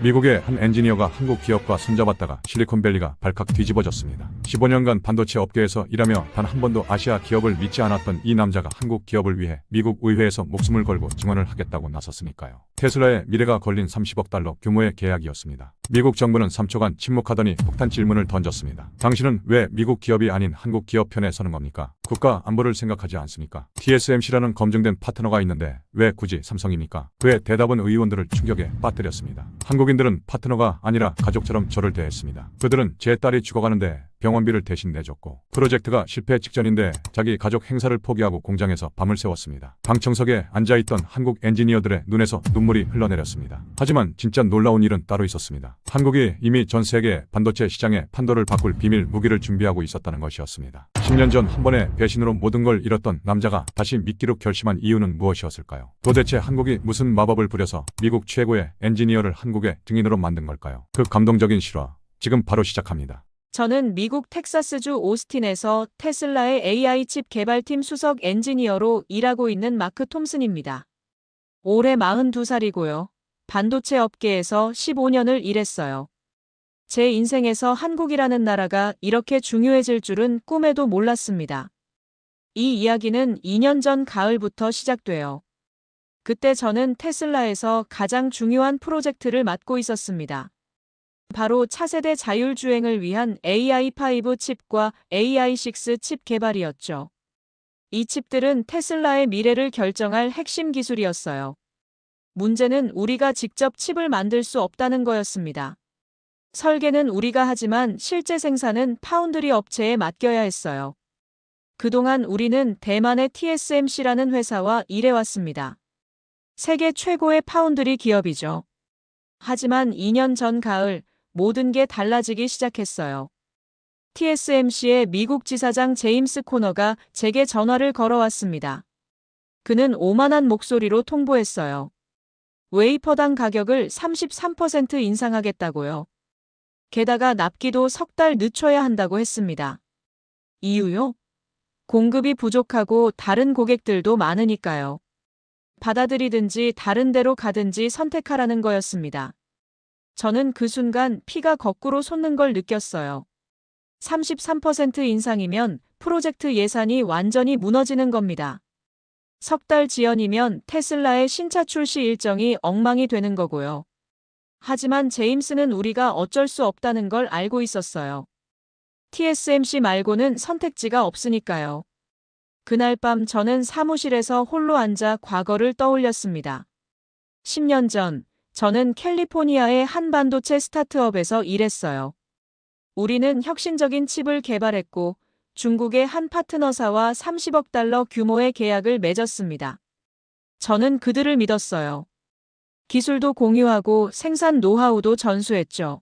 미국의 한 엔지니어가 한국 기업과 손잡았다가 실리콘밸리가 발칵 뒤집어졌습니다. 15년간 반도체 업계에서 일하며 단 한 번도 아시아 기업을 믿지 않았던 이 남자가 한국 기업을 위해 미국 의회에서 목숨을 걸고 증언을 하겠다고 나섰으니까요. 테슬라의 미래가 걸린 30억 달러 규모의 계약이었습니다. 미국 정부는 3초간 침묵하더니 폭탄 질문을 던졌습니다. 당신은 왜 미국 기업이 아닌 한국 기업 편에 서는 겁니까? 국가 안보를 생각하지 않습니까? TSMC라는 검증된 파트너가 있는데 왜 굳이 삼성입니까? 그의 대답은 의원들을 충격에 빠뜨렸습니다. 한국인들은 파트너가 아니라 가족처럼 저를 대했습니다. 그들은 제 딸이 죽어가는데 병원비를 대신 내줬고, 프로젝트가 실패 직전인데 자기 가족 행사를 포기하고 공장에서 밤을 새웠습니다. 방청석에 앉아있던 한국 엔지니어들의 눈에서 눈물이 흘러내렸습니다. 하지만 진짜 놀라운 일은 따로 있었습니다. 한국이 이미 전 세계 반도체 시장에 판도를 바꿀 비밀 무기를 준비하고 있었다는 것이었습니다. 10년 전 한 번의 배신으로 모든 걸 잃었던 남자가 다시 믿기로 결심한 이유는 무엇이었을까요? 도대체 한국이 무슨 마법을 부려서 미국 최고의 엔지니어를 한국의 증인으로 만든 걸까요? 그 감동적인 실화, 지금 바로 시작합니다. 저는 미국 텍사스주 오스틴에서 테슬라의 AI 칩 개발팀 수석 엔지니어로 일하고 있는 마크 톰슨입니다. 올해 42살이고요. 반도체 업계에서 15년을 일했어요. 제 인생에서 한국이라는 나라가 이렇게 중요해질 줄은 꿈에도 몰랐습니다. 이 이야기는 2년 전 가을부터 시작돼요. 그때 저는 테슬라에서 가장 중요한 프로젝트를 맡고 있었습니다. 바로 차세대 자율주행을 위한 AI5 칩과 AI6 칩 개발이었죠. 이 칩들은 테슬라의 미래를 결정할 핵심 기술이었어요. 문제는 우리가 직접 칩을 만들 수 없다는 거였습니다. 설계는 우리가 하지만 실제 생산은 파운드리 업체에 맡겨야 했어요. 그동안 우리는 대만의 TSMC라는 회사와 일해왔습니다. 세계 최고의 파운드리 기업이죠. 하지만 2년 전 가을, 모든 게 달라지기 시작했어요. TSMC의 미국 지사장 제임스 코너가 제게 전화를 걸어왔습니다. 그는 오만한 목소리로 통보했어요. 웨이퍼당 가격을 33% 인상하겠다고요. 게다가 납기도 석 달 늦춰야 한다고 했습니다. 이유요? 공급이 부족하고 다른 고객들도 많으니까요. 받아들이든지 다른 데로 가든지 선택하라는 거였습니다. 저는 그 순간 피가 거꾸로 솟는 걸 느꼈어요. 33% 인상이면 프로젝트 예산이 완전히 무너지는 겁니다. 석 달 지연이면 테슬라의 신차 출시 일정이 엉망이 되는 거고요. 하지만 제임스는 우리가 어쩔 수 없다는 걸 알고 있었어요. TSMC 말고는 선택지가 없으니까요. 그날 밤 저는 사무실에서 홀로 앉아 과거를 떠올렸습니다. 10년 전, 저는 캘리포니아의 한 반도체 스타트업에서 일했어요. 우리는 혁신적인 칩을 개발했고 중국의 한 파트너사와 30억 달러 규모의 계약을 맺었습니다. 저는 그들을 믿었어요. 기술도 공유하고 생산 노하우도 전수했죠.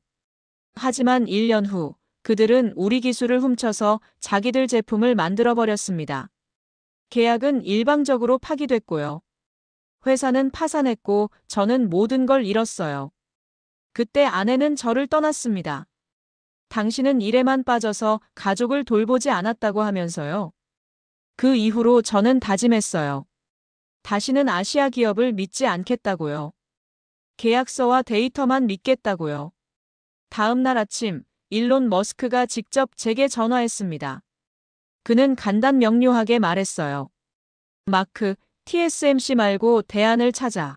하지만 1년 후, 그들은 우리 기술을 훔쳐서 자기들 제품을 만들어버렸습니다. 계약은 일방적으로 파기됐고요. 회사는 파산했고 저는 모든 걸 잃었어요. 그때 아내는 저를 떠났습니다. 당신은 일에만 빠져서 가족을 돌보지 않았다고 하면서요. 그 이후로 저는 다짐했어요. 다시는 아시아 기업을 믿지 않겠다고요. 계약서와 데이터만 믿겠다고요. 다음 날 아침, 일론 머스크가 직접 제게 전화했습니다. 그는 간단 명료하게 말했어요. 마크, TSMC 말고 대안을 찾아.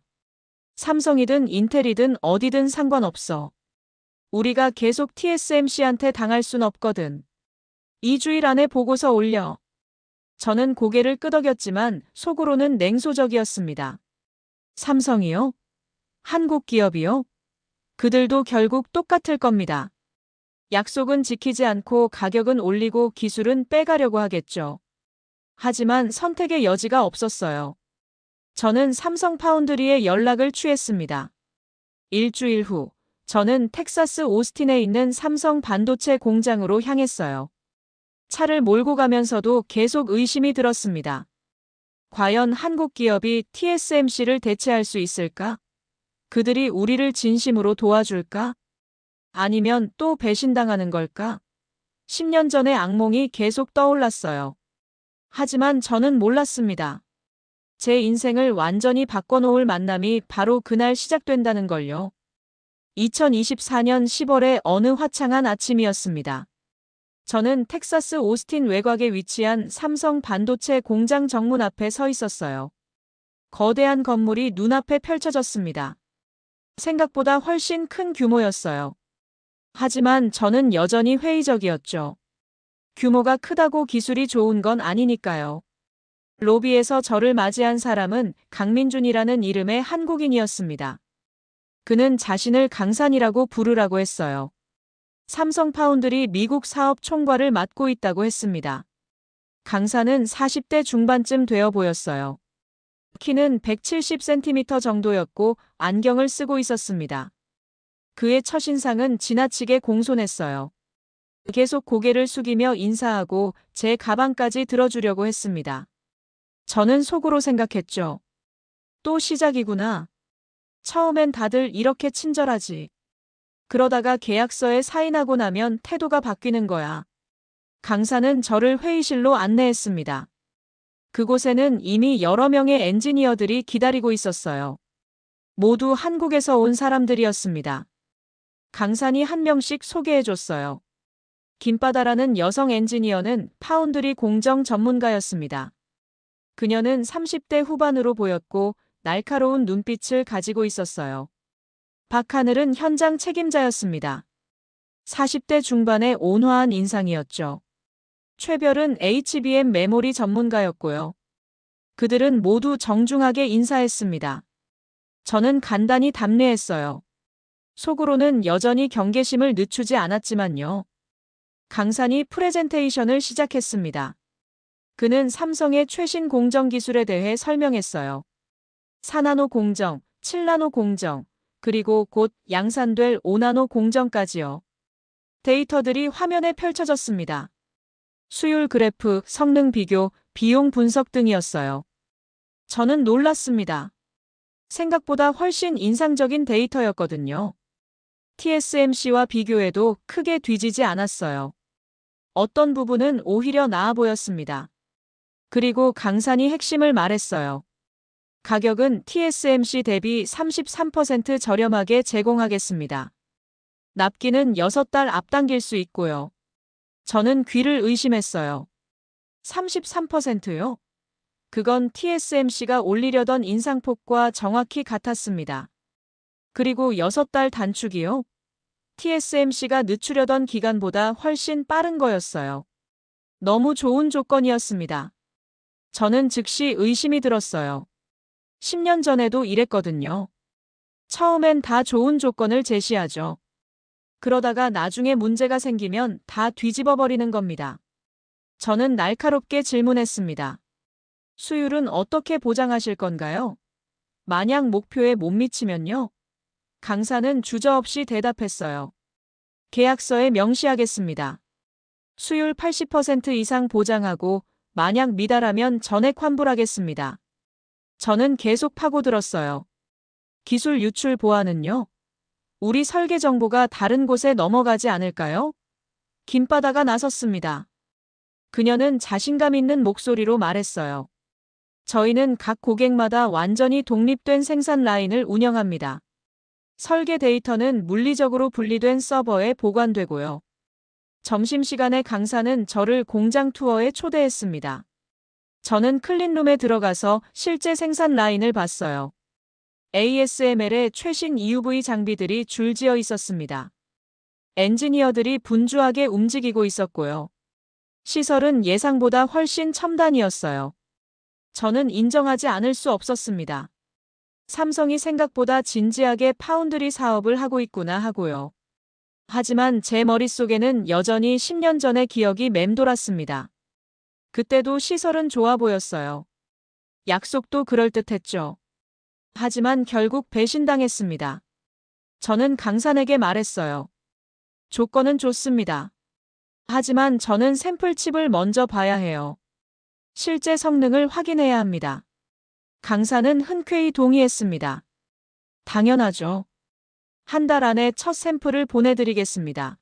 삼성이든 인텔이든 어디든 상관없어. 우리가 계속 TSMC한테 당할 순 없거든. 2주일 안에 보고서 올려. 저는 고개를 끄덕였지만 속으로는 냉소적이었습니다. 삼성이요? 한국 기업이요? 그들도 결국 똑같을 겁니다. 약속은 지키지 않고 가격은 올리고 기술은 빼가려고 하겠죠. 하지만 선택의 여지가 없었어요. 저는 삼성 파운드리에 연락을 취했습니다. 일주일 후, 저는 텍사스 오스틴에 있는 삼성 반도체 공장으로 향했어요. 차를 몰고 가면서도 계속 의심이 들었습니다. 과연 한국 기업이 TSMC를 대체할 수 있을까? 그들이 우리를 진심으로 도와줄까? 아니면 또 배신당하는 걸까? 10년 전의 악몽이 계속 떠올랐어요. 하지만 저는 몰랐습니다. 제 인생을 완전히 바꿔놓을 만남이 바로 그날 시작된다는 걸요. 2024년 10월의 어느 화창한 아침이었습니다. 저는 텍사스 오스틴 외곽에 위치한 삼성 반도체 공장 정문 앞에 서 있었어요. 거대한 건물이 눈앞에 펼쳐졌습니다. 생각보다 훨씬 큰 규모였어요. 하지만 저는 여전히 회의적이었죠. 규모가 크다고 기술이 좋은 건 아니니까요. 로비에서 저를 맞이한 사람은 강민준이라는 이름의 한국인이었습니다. 그는 자신을 강산이라고 부르라고 했어요. 삼성 파운드리 미국 사업 총괄을 맡고 있다고 했습니다. 강산은 40대 중반쯤 되어 보였어요. 키는 170cm 정도였고 안경을 쓰고 있었습니다. 그의 첫인상은 지나치게 공손했어요. 계속 고개를 숙이며 인사하고 제 가방까지 들어주려고 했습니다. 저는 속으로 생각했죠. 또 시작이구나. 처음엔 다들 이렇게 친절하지. 그러다가 계약서에 사인하고 나면 태도가 바뀌는 거야. 강사는 저를 회의실로 안내했습니다. 그곳에는 이미 여러 명의 엔지니어들이 기다리고 있었어요. 모두 한국에서 온 사람들이었습니다. 강산이 한 명씩 소개해줬어요. 김바다라는 여성 엔지니어는 파운드리 공정 전문가였습니다. 그녀는 30대 후반으로 보였고 날카로운 눈빛을 가지고 있었어요. 박하늘은 현장 책임자였습니다. 40대 중반의 온화한 인상이었죠. 최별은 HBM 메모리 전문가였고요. 그들은 모두 정중하게 인사했습니다. 저는 간단히 답례했어요. 속으로는 여전히 경계심을 늦추지 않았지만요. 강산이 프레젠테이션을 시작했습니다. 그는 삼성의 최신 공정 기술에 대해 설명했어요. 4나노 공정, 7나노 공정, 그리고 곧 양산될 5나노 공정까지요. 데이터들이 화면에 펼쳐졌습니다. 수율 그래프, 성능 비교, 비용 분석 등이었어요. 저는 놀랐습니다. 생각보다 훨씬 인상적인 데이터였거든요. TSMC와 비교해도 크게 뒤지지 않았어요. 어떤 부분은 오히려 나아 보였습니다. 그리고 강산이 핵심을 말했어요. 가격은 TSMC 대비 33% 저렴하게 제공하겠습니다. 납기는 6달 앞당길 수 있고요. 저는 귀를 의심했어요. 33%요? 그건 TSMC가 올리려던 인상폭과 정확히 같았습니다. 그리고 6달 단축이요? TSMC가 늦추려던 기간보다 훨씬 빠른 거였어요. 너무 좋은 조건이었습니다. 저는 즉시 의심이 들었어요. 10년 전에도 이랬거든요. 처음엔 다 좋은 조건을 제시하죠. 그러다가 나중에 문제가 생기면 다 뒤집어 버리는 겁니다. 저는 날카롭게 질문했습니다. 수율은 어떻게 보장하실 건가요? 만약 목표에 못 미치면요? 강사는 주저없이 대답했어요. 계약서에 명시하겠습니다. 수율 80% 이상 보장하고 만약 미달하면 전액 환불하겠습니다. 저는 계속 파고들었어요. 기술 유출 보안은요? 우리 설계 정보가 다른 곳에 넘어가지 않을까요? 김바다가 나섰습니다. 그녀는 자신감 있는 목소리로 말했어요. 저희는 각 고객마다 완전히 독립된 생산 라인을 운영합니다. 설계 데이터는 물리적으로 분리된 서버에 보관되고요. 점심시간에 강사는 저를 공장 투어에 초대했습니다. 저는 클린룸에 들어가서 실제 생산 라인을 봤어요. ASML의 최신 EUV 장비들이 줄지어 있었습니다. 엔지니어들이 분주하게 움직이고 있었고요. 시설은 예상보다 훨씬 첨단이었어요. 저는 인정하지 않을 수 없었습니다. 삼성이 생각보다 진지하게 파운드리 사업을 하고 있구나 하고요. 하지만 제 머릿속에는 여전히 10년 전의 기억이 맴돌았습니다. 그때도 시설은 좋아 보였어요. 약속도 그럴듯했죠. 하지만 결국 배신당했습니다. 저는 강산에게 말했어요. 조건은 좋습니다. 하지만 저는 샘플 칩을 먼저 봐야 해요. 실제 성능을 확인해야 합니다. 강사는 흔쾌히 동의했습니다. 당연하죠. 한 달 안에 첫 샘플을 보내드리겠습니다.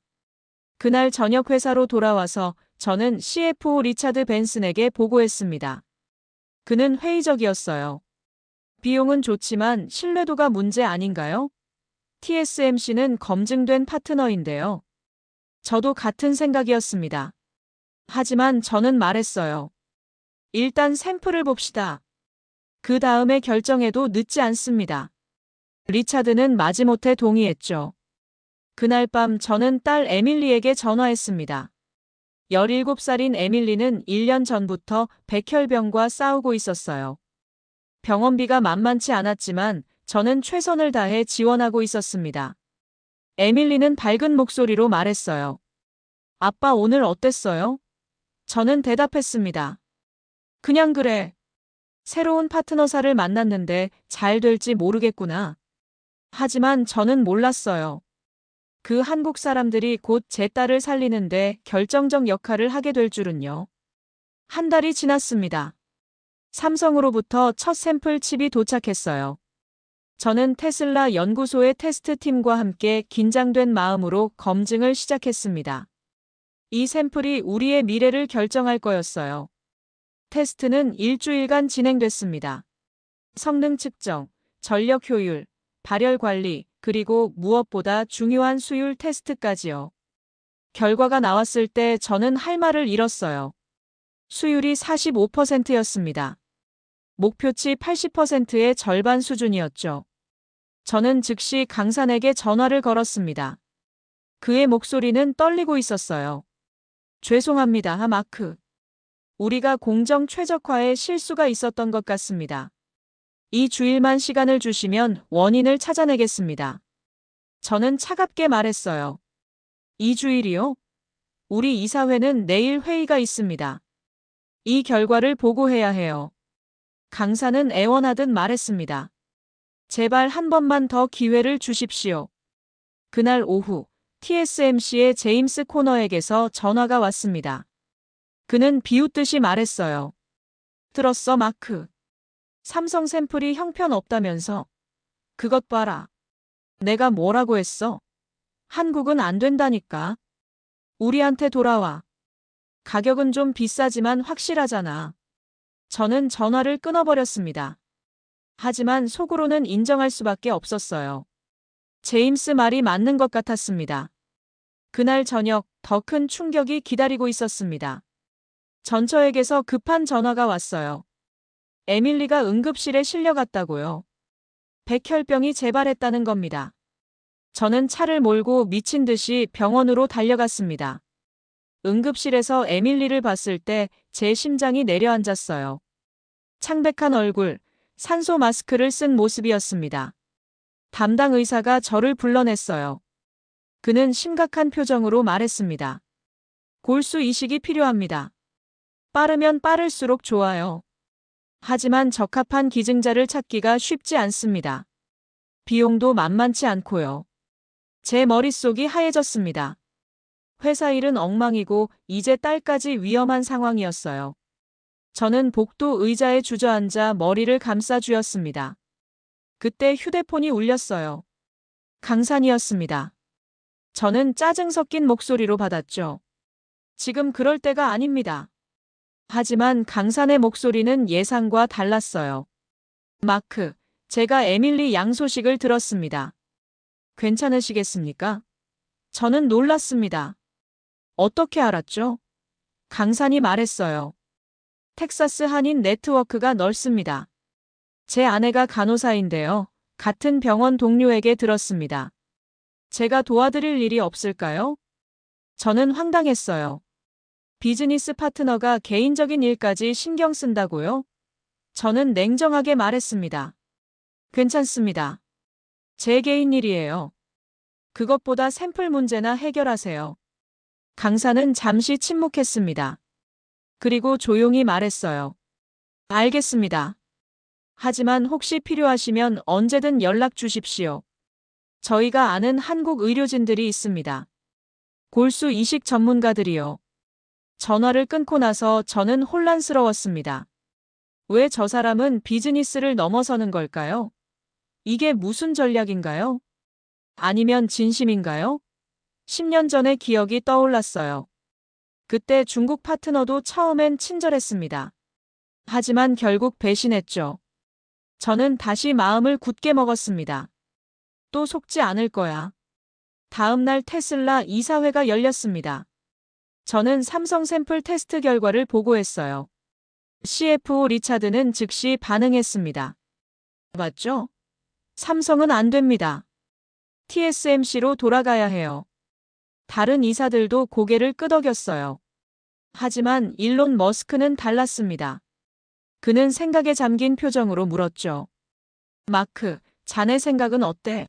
그날 저녁 회사로 돌아와서 저는 CFO 리차드 벤슨에게 보고했습니다. 그는 회의적이었어요. 비용은 좋지만 신뢰도가 문제 아닌가요? TSMC는 검증된 파트너인데요. 저도 같은 생각이었습니다. 하지만 저는 말했어요. 일단 샘플을 봅시다. 그 다음에 결정해도 늦지 않습니다. 리차드는 마지못해 동의했죠. 그날 밤 저는 딸 에밀리에게 전화했습니다. 17살인 에밀리는 1년 전부터 백혈병과 싸우고 있었어요. 병원비가 만만치 않았지만 저는 최선을 다해 지원하고 있었습니다. 에밀리는 밝은 목소리로 말했어요. 아빠 오늘 어땠어요? 저는 대답했습니다. 그냥 그래. 새로운 파트너사를 만났는데 잘 될지 모르겠구나. 하지만 저는 몰랐어요. 그 한국 사람들이 곧 제 딸을 살리는데 결정적 역할을 하게 될 줄은요. 한 달이 지났습니다. 삼성으로부터 첫 샘플 칩이 도착했어요. 저는 테슬라 연구소의 테스트팀과 함께 긴장된 마음으로 검증을 시작했습니다. 이 샘플이 우리의 미래를 결정할 거였어요. 테스트는 일주일간 진행됐습니다. 성능 측정, 전력 효율, 발열 관리, 그리고 무엇보다 중요한 수율 테스트까지요. 결과가 나왔을 때 저는 할 말을 잃었어요. 수율이 45%였습니다. 목표치 80%의 절반 수준이었죠. 저는 즉시 강산에게 전화를 걸었습니다. 그의 목소리는 떨리고 있었어요. 죄송합니다, 마크. 우리가 공정 최적화에 실수가 있었던 것 같습니다. 이 주일만 시간을 주시면 원인을 찾아내겠습니다. 저는 차갑게 말했어요. 2주일이요? 우리 이사회는 내일 회의가 있습니다. 이 결과를 보고해야 해요. 강사는 애원하듯 말했습니다. 제발 한 번만 더 기회를 주십시오. 그날 오후 TSMC의 제임스 코너에게서 전화가 왔습니다. 그는 비웃듯이 말했어요. 들었어, 마크. 삼성 샘플이 형편없다면서. 그것 봐라. 내가 뭐라고 했어? 한국은 안 된다니까. 우리한테 돌아와. 가격은 좀 비싸지만 확실하잖아. 저는 전화를 끊어버렸습니다. 하지만 속으로는 인정할 수밖에 없었어요. 제임스 말이 맞는 것 같았습니다. 그날 저녁 더 큰 충격이 기다리고 있었습니다. 전처에게서 급한 전화가 왔어요. 에밀리가 응급실에 실려갔다고요. 백혈병이 재발했다는 겁니다. 저는 차를 몰고 미친 듯이 병원으로 달려갔습니다. 응급실에서 에밀리를 봤을 때 제 심장이 내려앉았어요. 창백한 얼굴, 산소 마스크를 쓴 모습이었습니다. 담당 의사가 저를 불러냈어요. 그는 심각한 표정으로 말했습니다. 골수 이식이 필요합니다. 빠르면 빠를수록 좋아요. 하지만 적합한 기증자를 찾기가 쉽지 않습니다. 비용도 만만치 않고요. 제 머릿속이 하얘졌습니다. 회사 일은 엉망이고 이제 딸까지 위험한 상황이었어요. 저는 복도 의자에 주저앉아 머리를 감싸 쥐었습니다. 그때 휴대폰이 울렸어요. 강산이었습니다. 저는 짜증 섞인 목소리로 받았죠. 지금 그럴 때가 아닙니다. 하지만 강산의 목소리는 예상과 달랐어요. 마크, 제가 에밀리 양 소식을 들었습니다. 괜찮으시겠습니까? 저는 놀랐습니다. 어떻게 알았죠? 강산이 말했어요. 텍사스 한인 네트워크가 넓습니다. 제 아내가 간호사인데요. 같은 병원 동료에게 들었습니다. 제가 도와드릴 일이 없을까요? 저는 황당했어요. 비즈니스 파트너가 개인적인 일까지 신경 쓴다고요? 저는 냉정하게 말했습니다. 괜찮습니다. 제 개인 일이에요. 그것보다 샘플 문제나 해결하세요. 강사는 잠시 침묵했습니다. 그리고 조용히 말했어요. 알겠습니다. 하지만 혹시 필요하시면 언제든 연락 주십시오. 저희가 아는 한국 의료진들이 있습니다. 골수 이식 전문가들이요. 전화를 끊고 나서 저는 혼란스러웠습니다. 왜 저 사람은 비즈니스를 넘어서는 걸까요? 이게 무슨 전략인가요? 아니면 진심인가요? 10년 전의 기억이 떠올랐어요. 그때 중국 파트너도 처음엔 친절했습니다. 하지만 결국 배신했죠. 저는 다시 마음을 굳게 먹었습니다. 또 속지 않을 거야. 다음 날 테슬라 이사회가 열렸습니다. 저는 삼성 샘플 테스트 결과를 보고했어요. CFO 리차드는 즉시 반응했습니다. 맞죠? 삼성은 안 됩니다. TSMC로 돌아가야 해요. 다른 이사들도 고개를 끄덕였어요. 하지만 일론 머스크는 달랐습니다. 그는 생각에 잠긴 표정으로 물었죠. 마크, 자네 생각은 어때?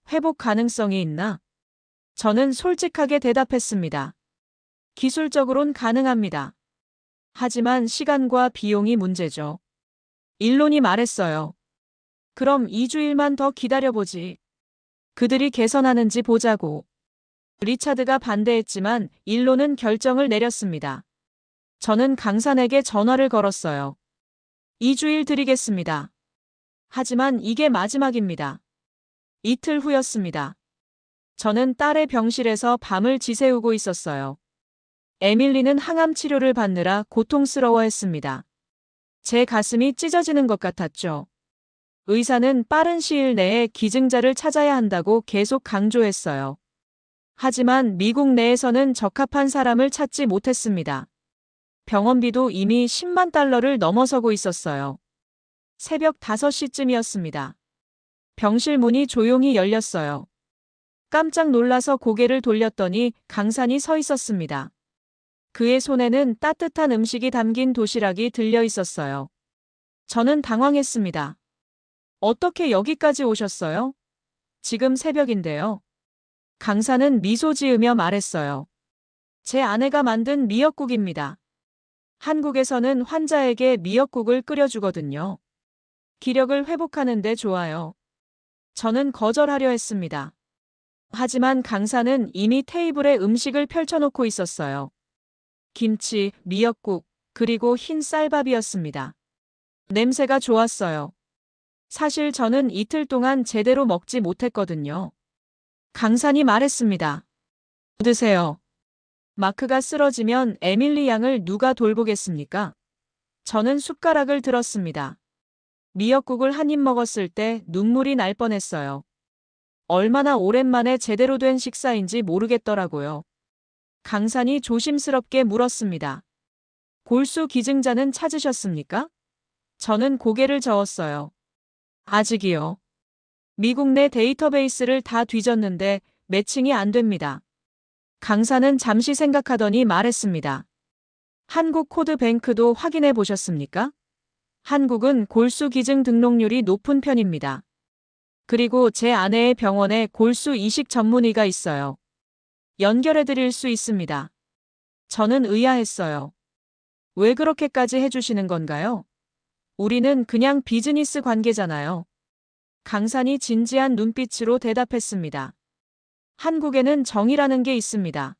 회복 가능성이 있나? 저는 솔직하게 대답했습니다. 기술적으론 가능합니다. 하지만 시간과 비용이 문제죠. 일론이 말했어요. 그럼 2주일만 더 기다려보지. 그들이 개선하는지 보자고. 리차드가 반대했지만 일론은 결정을 내렸습니다. 저는 강산에게 전화를 걸었어요. 2주일 드리겠습니다. 하지만 이게 마지막입니다. 이틀 후였습니다. 저는 딸의 병실에서 밤을 지새우고 있었어요. 에밀리는 항암 치료를 받느라 고통스러워했습니다. 제 가슴이 찢어지는 것 같았죠. 의사는 빠른 시일 내에 기증자를 찾아야 한다고 계속 강조했어요. 하지만 미국 내에서는 적합한 사람을 찾지 못했습니다. 병원비도 이미 10만 달러를 넘어서고 있었어요. 새벽 5시쯤이었습니다. 병실 문이 조용히 열렸어요. 깜짝 놀라서 고개를 돌렸더니 강산이 서 있었습니다. 그의 손에는 따뜻한 음식이 담긴 도시락이 들려 있었어요. 저는 당황했습니다. 어떻게 여기까지 오셨어요? 지금 새벽인데요. 강산은 미소 지으며 말했어요. 제 아내가 만든 미역국입니다. 한국에서는 환자에게 미역국을 끓여주거든요. 기력을 회복하는데 좋아요. 저는 거절하려 했습니다. 하지만 강산은 이미 테이블에 음식을 펼쳐놓고 있었어요. 김치, 미역국, 그리고 흰 쌀밥이었습니다. 냄새가 좋았어요. 사실 저는 이틀 동안 제대로 먹지 못했거든요. 강산이 말했습니다. 드세요. 마크가 쓰러지면 에밀리 양을 누가 돌보겠습니까? 저는 숟가락을 들었습니다. 미역국을 한 입 먹었을 때 눈물이 날 뻔했어요. 얼마나 오랜만에 제대로 된 식사인지 모르겠더라고요. 강산이 조심스럽게 물었습니다. 골수 기증자는 찾으셨습니까? 저는 고개를 저었어요. 아직이요. 미국 내 데이터베이스를 다 뒤졌는데 매칭이 안 됩니다. 강산은 잠시 생각하더니 말했습니다. 한국 코드뱅크도 확인해 보셨습니까? 한국은 골수 기증 등록률이 높은 편입니다. 그리고 제 아내의 병원에 골수 이식 전문의가 있어요. 연결해 드릴 수 있습니다. 저는 의아했어요. 왜 그렇게까지 해주시는 건가요? 우리는 그냥 비즈니스 관계잖아요. 강산이 진지한 눈빛으로 대답했습니다. 한국에는 정이라는 게 있습니다.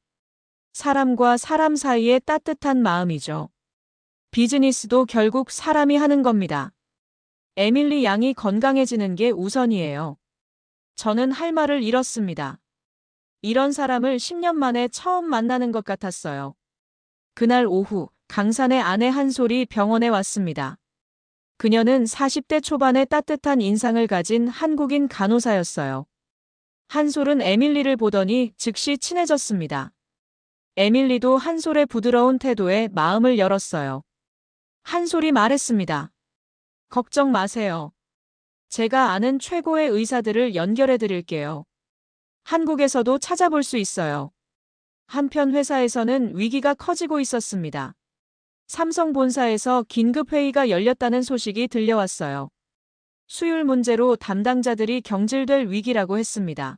사람과 사람 사이의 따뜻한 마음이죠. 비즈니스도 결국 사람이 하는 겁니다. 에밀리 양이 건강해지는 게 우선이에요. 저는 할 말을 잃었습니다. 이런 사람을 10년 만에 처음 만나는 것 같았어요. 그날 오후 강산의 아내 한솔이 병원에 왔습니다. 그녀는 40대 초반의 따뜻한 인상을 가진 한국인 간호사였어요. 한솔은 에밀리를 보더니 즉시 친해졌습니다. 에밀리도 한솔의 부드러운 태도에 마음을 열었어요. 한솔이 말했습니다. 걱정 마세요. 제가 아는 최고의 의사들을 연결해 드릴게요. 한국에서도 찾아볼 수 있어요. 한편 회사에서는 위기가 커지고 있었습니다. 삼성 본사에서 긴급회의가 열렸다는 소식이 들려왔어요. 수율 문제로 담당자들이 경질될 위기라고 했습니다.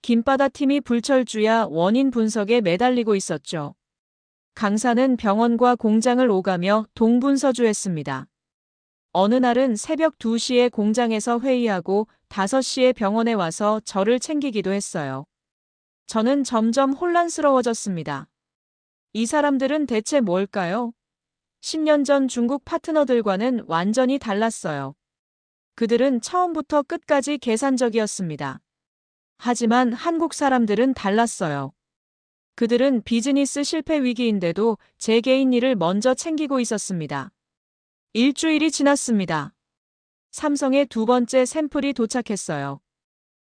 김바다 팀이 불철주야 원인 분석에 매달리고 있었죠. 강사는 병원과 공장을 오가며 동분서주했습니다. 어느 날은 새벽 2시에 공장에서 회의하고 5시에 병원에 와서 저를 챙기기도 했어요. 저는 점점 혼란스러워졌습니다. 이 사람들은 대체 뭘까요? 10년 전 중국 파트너들과는 완전히 달랐어요. 그들은 처음부터 끝까지 계산적이었습니다. 하지만 한국 사람들은 달랐어요. 그들은 비즈니스 실패 위기인데도 제 개인 일을 먼저 챙기고 있었습니다. 일주일이 지났습니다. 삼성의 두 번째 샘플이 도착했어요.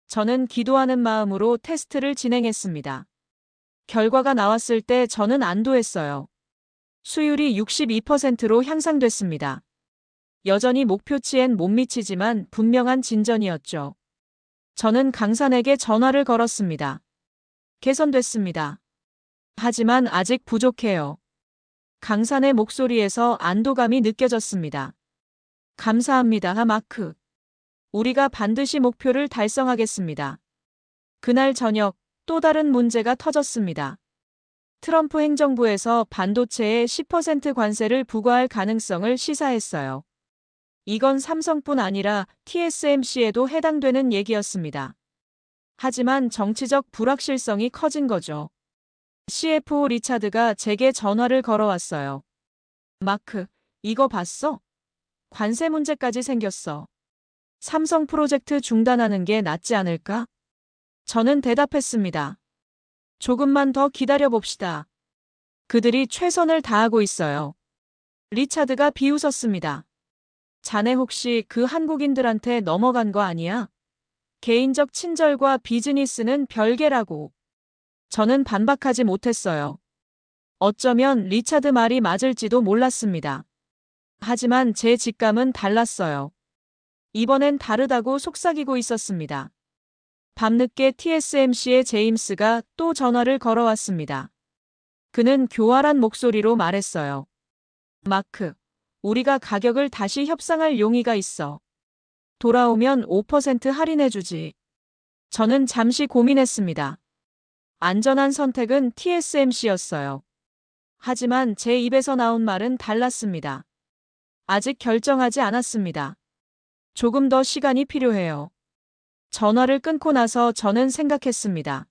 저는 기도하는 마음으로 테스트를 진행했습니다. 결과가 나왔을 때 저는 안도했어요. 수율이 62%로 향상됐습니다. 여전히 목표치엔 못 미치지만 분명한 진전이었죠. 저는 강산에게 전화를 걸었습니다. 개선됐습니다. 하지만 아직 부족해요. 강산의 목소리에서 안도감이 느껴졌습니다. 감사합니다, 마크. 우리가 반드시 목표를 달성하겠습니다. 그날 저녁 또 다른 문제가 터졌습니다. 트럼프 행정부에서 반도체에 10% 관세를 부과할 가능성을 시사했어요. 이건 삼성뿐 아니라 TSMC에도 해당되는 얘기였습니다. 하지만 정치적 불확실성이 커진 거죠. CFO 리차드가 제게 전화를 걸어왔어요. 마크, 이거 봤어? 관세 문제까지 생겼어. 삼성 프로젝트 중단하는 게 낫지 않을까? 저는 대답했습니다. 조금만 더 기다려봅시다. 그들이 최선을 다하고 있어요. 리차드가 비웃었습니다. 자네 혹시 그 한국인들한테 넘어간 거 아니야? 개인적 친절과 비즈니스는 별개라고. 저는 반박하지 못했어요. 어쩌면 리차드 말이 맞을지도 몰랐습니다. 하지만 제 직감은 달랐어요. 이번엔 다르다고 속삭이고 있었습니다. 밤늦게 TSMC의 제임스가 또 전화를 걸어왔습니다. 그는 교활한 목소리로 말했어요. 마크, 우리가 가격을 다시 협상할 용의가 있어. 돌아오면 5% 할인해주지. 저는 잠시 고민했습니다. 안전한 선택은 TSMC였어요. 하지만 제 입에서 나온 말은 달랐습니다. 아직 결정하지 않았습니다. 조금 더 시간이 필요해요. 전화를 끊고 나서 저는 생각했습니다.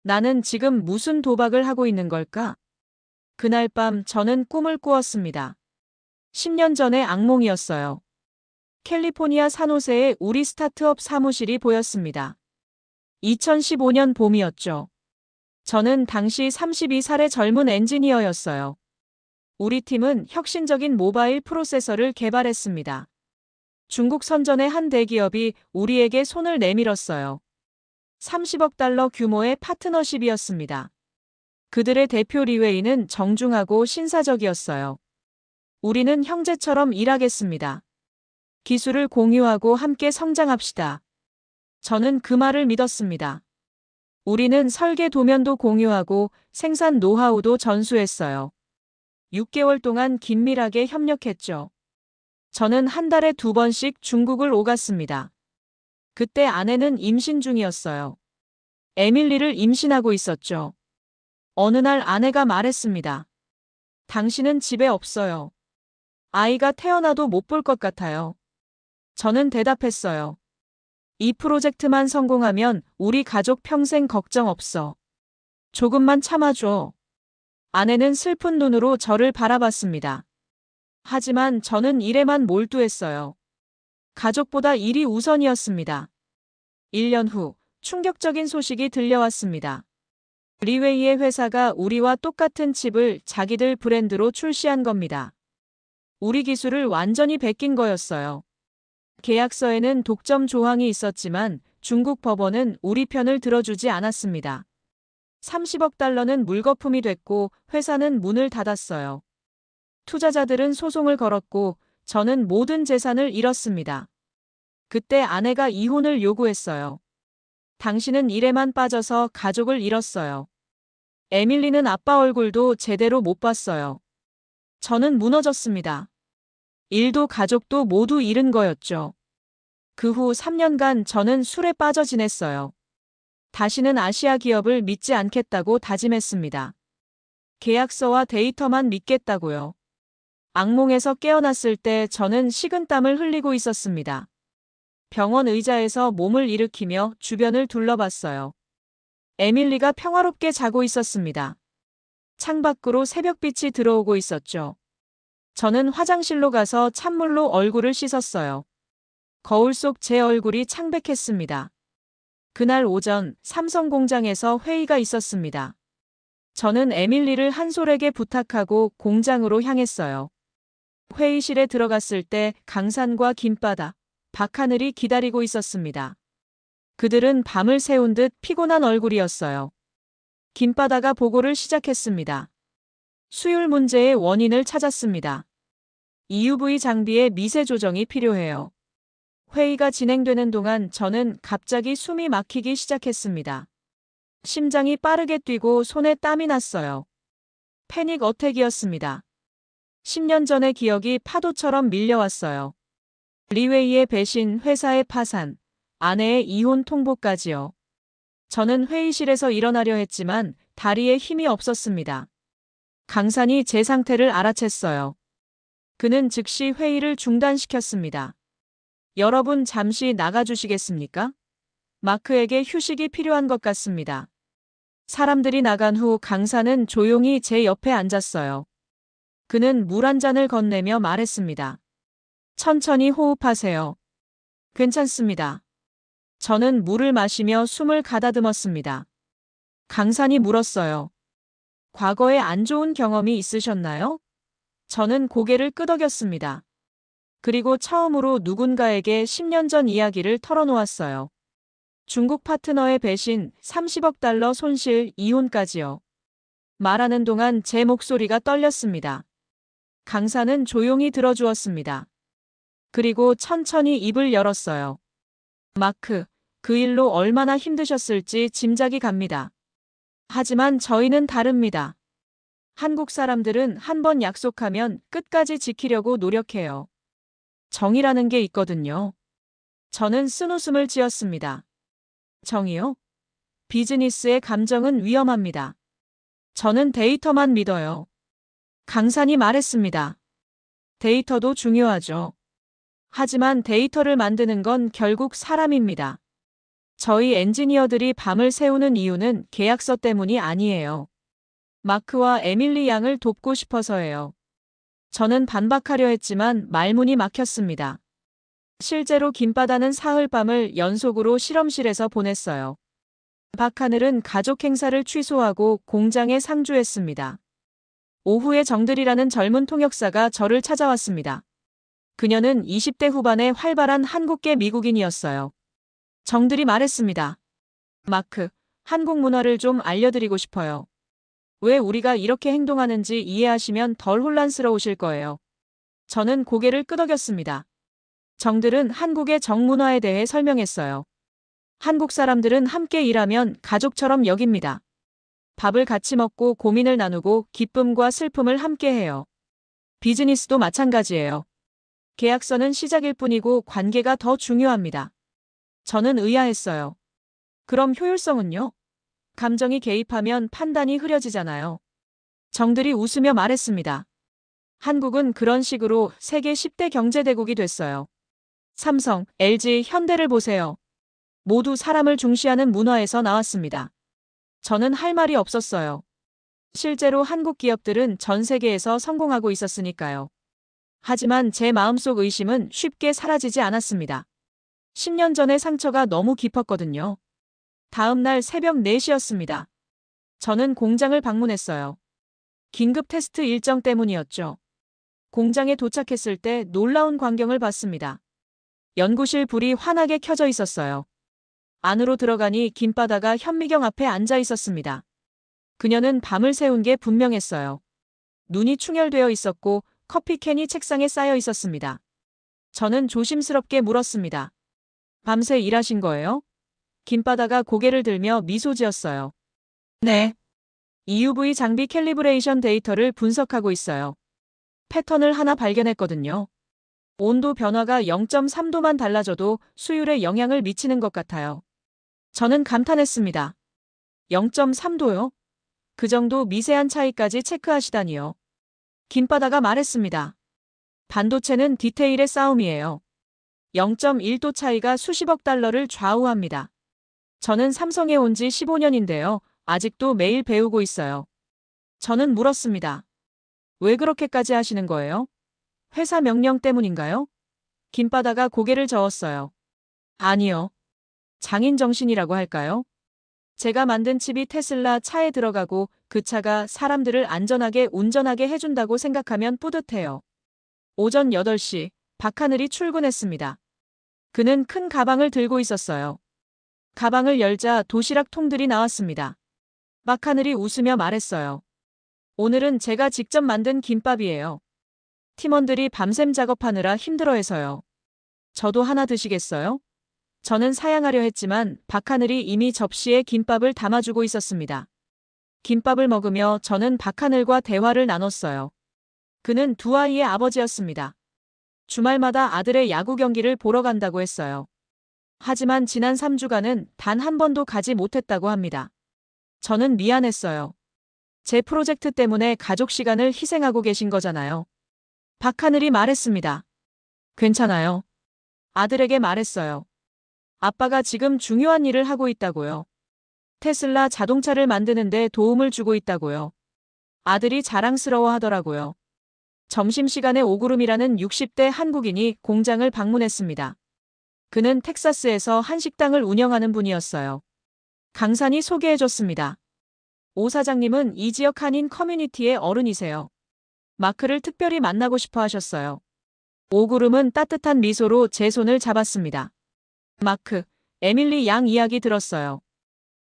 나는 지금 무슨 도박을 하고 있는 걸까? 그날 밤 저는 꿈을 꾸었습니다. 10년 전의 악몽이었어요. 캘리포니아 산호세에 우리 스타트업 사무실이 보였습니다. 2015년 봄이었죠. 저는 당시 32살의 젊은 엔지니어였어요. 우리 팀은 혁신적인 모바일 프로세서를 개발했습니다. 중국 선전의 한 대기업이 우리에게 손을 내밀었어요. 30억 달러 규모의 파트너십이었습니다. 그들의 대표 리웨이는 정중하고 신사적이었어요. 우리는 형제처럼 일하겠습니다. 기술을 공유하고 함께 성장합시다. 저는 그 말을 믿었습니다. 우리는 설계 도면도 공유하고 생산 노하우도 전수했어요. 6개월 동안 긴밀하게 협력했죠. 저는 한 달에 2번씩 중국을 오갔습니다. 그때 아내는 임신 중이었어요. 에밀리를 임신하고 있었죠. 어느 날 아내가 말했습니다. 당신은 집에 없어요. 아이가 태어나도 못 볼 것 같아요. 저는 대답했어요. 이 프로젝트만 성공하면 우리 가족 평생 걱정 없어. 조금만 참아줘. 아내는 슬픈 눈으로 저를 바라봤습니다. 하지만 저는 일에만 몰두했어요. 가족보다 일이 우선이었습니다. 1년 후 충격적인 소식이 들려왔습니다. 리웨이의 회사가 우리와 똑같은 칩을 자기들 브랜드로 출시한 겁니다. 우리 기술을 완전히 베낀 거였어요. 계약서에는 독점 조항이 있었지만 중국 법원은 우리 편을 들어주지 않았습니다. 30억 달러는 물거품이 됐고 회사는 문을 닫았어요. 투자자들은 소송을 걸었고 저는 모든 재산을 잃었습니다. 그때 아내가 이혼을 요구했어요. 당신은 일에만 빠져서 가족을 잃었어요. 에밀리는 아빠 얼굴도 제대로 못 봤어요. 저는 무너졌습니다. 일도 가족도 모두 잃은 거였죠. 그 후 3년간 저는 술에 빠져 지냈어요. 다시는 아시아 기업을 믿지 않겠다고 다짐했습니다. 계약서와 데이터만 믿겠다고요. 악몽에서 깨어났을 때 저는 식은땀을 흘리고 있었습니다. 병원 의자에서 몸을 일으키며 주변을 둘러봤어요. 에밀리가 평화롭게 자고 있었습니다. 창밖으로 새벽빛이 들어오고 있었죠. 저는 화장실로 가서 찬물로 얼굴을 씻었어요. 거울 속 제 얼굴이 창백했습니다. 그날 오전 삼성 공장에서 회의가 있었습니다. 저는 에밀리를 한솔에게 부탁하고 공장으로 향했어요. 회의실에 들어갔을 때 강산과 김바다, 박하늘이 기다리고 있었습니다. 그들은 밤을 새운 듯 피곤한 얼굴이었어요. 김바다가 보고를 시작했습니다. 수율 문제의 원인을 찾았습니다. EUV 장비의 미세 조정이 필요해요. 회의가 진행되는 동안 저는 갑자기 숨이 막히기 시작했습니다. 심장이 빠르게 뛰고 손에 땀이 났어요. 패닉 어택이었습니다. 10년 전의 기억이 파도처럼 밀려왔어요. 리웨이의 배신, 회사의 파산, 아내의 이혼 통보까지요. 저는 회의실에서 일어나려 했지만 다리에 힘이 없었습니다. 강산이 제 상태를 알아챘어요. 그는 즉시 회의를 중단시켰습니다. 여러분 잠시 나가주시겠습니까? 마크에게 휴식이 필요한 것 같습니다. 사람들이 나간 후 강산은 조용히 제 옆에 앉았어요. 그는 물 한 잔을 건네며 말했습니다. 천천히 호흡하세요. 괜찮습니다. 저는 물을 마시며 숨을 가다듬었습니다. 강산이 물었어요. 과거에 안 좋은 경험이 있으셨나요? 저는 고개를 끄덕였습니다. 그리고 처음으로 누군가에게 10년 전 이야기를 털어놓았어요. 중국 파트너의 배신, 30억 달러 손실, 이혼까지요. 말하는 동안 제 목소리가 떨렸습니다. 강사는 조용히 들어주었습니다. 그리고 천천히 입을 열었어요. 마크, 그 일로 얼마나 힘드셨을지 짐작이 갑니다. 하지만 저희는 다릅니다. 한국 사람들은 한 번 약속하면 끝까지 지키려고 노력해요. 정이라는 게 있거든요. 저는 쓴웃음을 지었습니다. 정이요? 비즈니스의 감정은 위험합니다. 저는 데이터만 믿어요. 강산이 말했습니다. 데이터도 중요하죠. 하지만 데이터를 만드는 건 결국 사람입니다. 저희 엔지니어들이 밤을 새우는 이유는 계약서 때문이 아니에요. 마크와 에밀리 양을 돕고 싶어서예요. 저는 반박하려 했지만 말문이 막혔습니다. 실제로 김바다는 사흘밤을 연속으로 실험실에서 보냈어요. 박하늘은 가족 행사를 취소하고 공장에 상주했습니다. 오후에 정들이라는 젊은 통역사가 저를 찾아왔습니다. 그녀는 20대 후반의 활발한 한국계 미국인이었어요. 정들이 말했습니다. 마크, 한국 문화를 좀 알려드리고 싶어요. 왜 우리가 이렇게 행동하는지 이해하시면 덜 혼란스러우실 거예요. 저는 고개를 끄덕였습니다. 정들은 한국의 정문화에 대해 설명했어요. 한국 사람들은 함께 일하면 가족처럼 여깁니다. 밥을 같이 먹고 고민을 나누고 기쁨과 슬픔을 함께 해요. 비즈니스도 마찬가지예요. 계약서는 시작일 뿐이고 관계가 더 중요합니다. 저는 의아했어요. 그럼 효율성은요? 감정이 개입하면 판단이 흐려지잖아요. 정들이 웃으며 말했습니다. 한국은 그런 식으로 세계 10대 경제대국이 됐어요. 삼성, LG, 현대를 보세요. 모두 사람을 중시하는 문화에서 나왔습니다. 저는 할 말이 없었어요. 실제로 한국 기업들은 전 세계에서 성공하고 있었으니까요. 하지만 제 마음속 의심은 쉽게 사라지지 않았습니다. 10년 전의 상처가 너무 깊었거든요. 다음 날 새벽 4시였습니다. 저는 공장을 방문했어요. 긴급 테스트 일정 때문이었죠. 공장에 도착했을 때 놀라운 광경을 봤습니다. 연구실 불이 환하게 켜져 있었어요. 안으로 들어가니 김바다가 현미경 앞에 앉아 있었습니다. 그녀는 밤을 새운 게 분명했어요. 눈이 충혈되어 있었고 커피캔이 책상에 쌓여 있었습니다. 저는 조심스럽게 물었습니다. 밤새 일하신 거예요? 김바다가 고개를 들며 미소 지었어요. 네. EUV 장비 캘리브레이션 데이터를 분석하고 있어요. 패턴을 하나 발견했거든요. 온도 변화가 0.3도만 달라져도 수율에 영향을 미치는 것 같아요. 저는 감탄했습니다. 0.3도요? 그 정도 미세한 차이까지 체크하시다니요. 김바다가 말했습니다. 반도체는 디테일의 싸움이에요. 0.1도 차이가 수십억 달러를 좌우합니다. 저는 삼성에 온 지 15년인데요. 아직도 매일 배우고 있어요. 저는 물었습니다. 왜 그렇게까지 하시는 거예요? 회사 명령 때문인가요? 김바다가 고개를 저었어요. 아니요. 장인 정신이라고 할까요? 제가 만든 칩이 테슬라 차에 들어가고 그 차가 사람들을 안전하게 운전하게 해준다고 생각하면 뿌듯해요. 오전 8시, 박하늘이 출근했습니다. 그는 큰 가방을 들고 있었어요. 가방을 열자 도시락 통들이 나왔습니다. 막하늘이 웃으며 말했어요. 오늘은 제가 직접 만든 김밥이에요. 팀원들이 밤샘 작업하느라 힘들어해서요. 저도 하나 드시겠어요? 저는 사양하려 했지만 박하늘이 이미 접시에 김밥을 담아주고 있었습니다. 김밥을 먹으며 저는 박하늘과 대화를 나눴어요. 그는 두 아이의 아버지였습니다. 주말마다 아들의 야구 경기를 보러 간다고 했어요. 하지만 지난 3주간은 단 한 번도 가지 못했다고 합니다. 저는 미안했어요. 제 프로젝트 때문에 가족 시간을 희생하고 계신 거잖아요. 박하늘이 말했습니다. 괜찮아요. 아들에게 말했어요. 아빠가 지금 중요한 일을 하고 있다고요. 테슬라 자동차를 만드는데 도움을 주고 있다고요. 아들이 자랑스러워 하더라고요. 점심시간에 오구름이라는 60대 한국인이 공장을 방문했습니다. 그는 텍사스에서 한식당을 운영하는 분이었어요. 강산이 소개해줬습니다. 오 사장님은 이 지역 한인 커뮤니티의 어른이세요. 마크를 특별히 만나고 싶어 하셨어요. 오구름은 따뜻한 미소로 제 손을 잡았습니다. 마크, 에밀리 양 이야기 들었어요.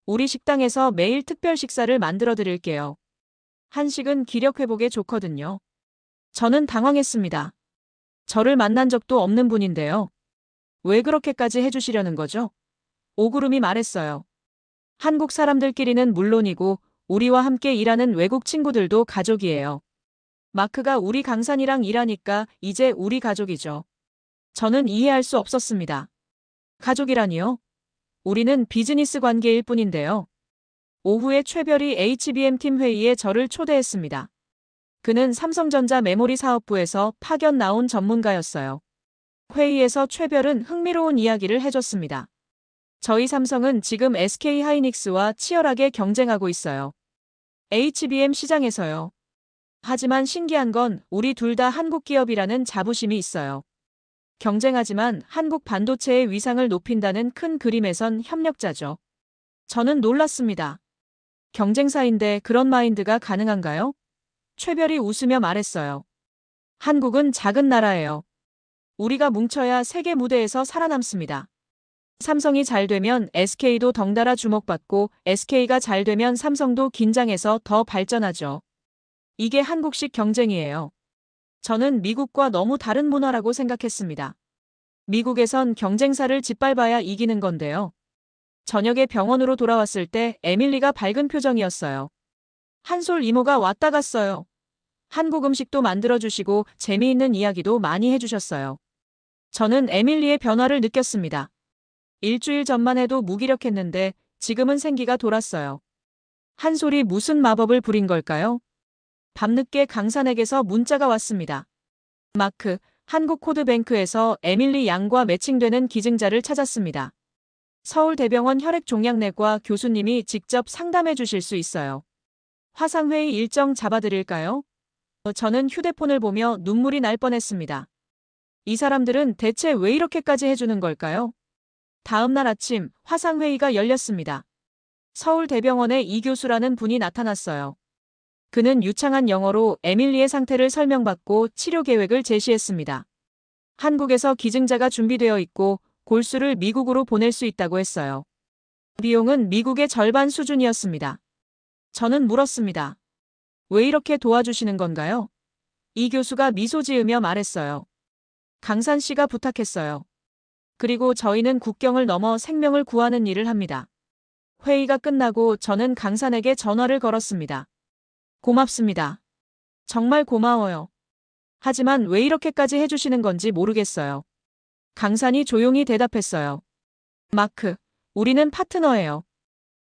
우리 식당에서 매일 특별 식사를 만들어 드릴게요. 한식은 기력 회복에 좋거든요. 저는 당황했습니다. 저를 만난 적도 없는 분인데요. 왜 그렇게까지 해주시려는 거죠? 오구름이 말했어요. 한국 사람들끼리는 물론이고 우리와 함께 일하는 외국 친구들도 가족이에요. 마크가 우리 강산이랑 일하니까 이제 우리 가족이죠. 저는 이해할 수 없었습니다. 가족이라니요? 우리는 비즈니스 관계일 뿐인데요. 오후에 최별이 HBM팀 회의에 저를 초대했습니다. 그는 삼성전자 메모리 사업부에서 파견 나온 전문가였어요. 회의에서 최별은 흥미로운 이야기를 해줬습니다. 저희 삼성은 지금 SK 하이닉스와 치열하게 경쟁하고 있어요. HBM 시장에서요. 하지만 신기한 건 우리 둘 다 한국 기업이라는 자부심이 있어요. 경쟁하지만 한국 반도체의 위상을 높인다는 큰 그림에선 협력자죠. 저는 놀랐습니다. 경쟁사인데 그런 마인드가 가능한가요? 최별이 웃으며 말했어요. 한국은 작은 나라예요. 우리가 뭉쳐야 세계 무대에서 살아남습니다. 삼성이 잘 되면 SK도 덩달아 주목받고 SK가 잘 되면 삼성도 긴장해서 더 발전하죠. 이게 한국식 경쟁이에요. 저는 미국과 너무 다른 문화라고 생각했습니다. 미국에선 경쟁사를 짓밟아야 이기는 건데요. 저녁에 병원으로 돌아왔을 때 에밀리가 밝은 표정이었어요. 한솔 이모가 왔다 갔어요. 한국 음식도 만들어주시고 재미있는 이야기도 많이 해주셨어요. 저는 에밀리의 변화를 느꼈습니다. 일주일 전만 해도 무기력했는데 지금은 생기가 돌았어요. 한솔이 무슨 마법을 부린 걸까요? 밤늦게 강산에게서 문자가 왔습니다. 마크, 한국코드뱅크에서 에밀리 양과 매칭되는 기증자를 찾았습니다. 서울대병원 혈액종양내과 교수님이 직접 상담해 주실 수 있어요. 화상회의 일정 잡아드릴까요? 저는 휴대폰을 보며 눈물이 날 뻔했습니다. 이 사람들은 대체 왜 이렇게까지 해주는 걸까요? 다음 날 아침 화상회의가 열렸습니다. 서울대병원에 이 교수라는 분이 나타났어요. 그는 유창한 영어로 에밀리의 상태를 설명받고 치료 계획을 제시했습니다. 한국에서 기증자가 준비되어 있고 골수를 미국으로 보낼 수 있다고 했어요. 비용은 미국의 절반 수준이었습니다. 저는 물었습니다. 왜 이렇게 도와주시는 건가요? 이 교수가 미소 지으며 말했어요. 강산 씨가 부탁했어요. 그리고 저희는 국경을 넘어 생명을 구하는 일을 합니다. 회의가 끝나고 저는 강산에게 전화를 걸었습니다. 고맙습니다. 정말 고마워요. 하지만 왜 이렇게까지 해주시는 건지 모르겠어요. 강산이 조용히 대답했어요. 마크, 우리는 파트너예요.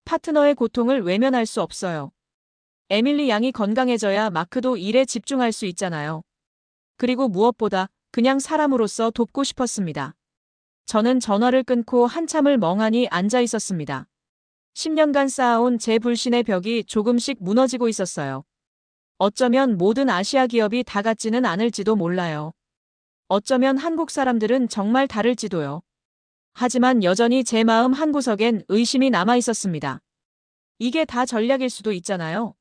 파트너의 고통을 외면할 수 없어요. 에밀리 양이 건강해져야 마크도 일에 집중할 수 있잖아요. 그리고 무엇보다 그냥 사람으로서 돕고 싶었습니다. 저는 전화를 끊고 한참을 멍하니 앉아 있었습니다. 10년간 쌓아온 제 불신의 벽이 조금씩 무너지고 있었어요. 어쩌면 모든 아시아 기업이 다 같지는 않을지도 몰라요. 어쩌면 한국 사람들은 정말 다를지도요. 하지만 여전히 제 마음 한구석엔 의심이 남아 있었습니다. 이게 다 전략일 수도 있잖아요.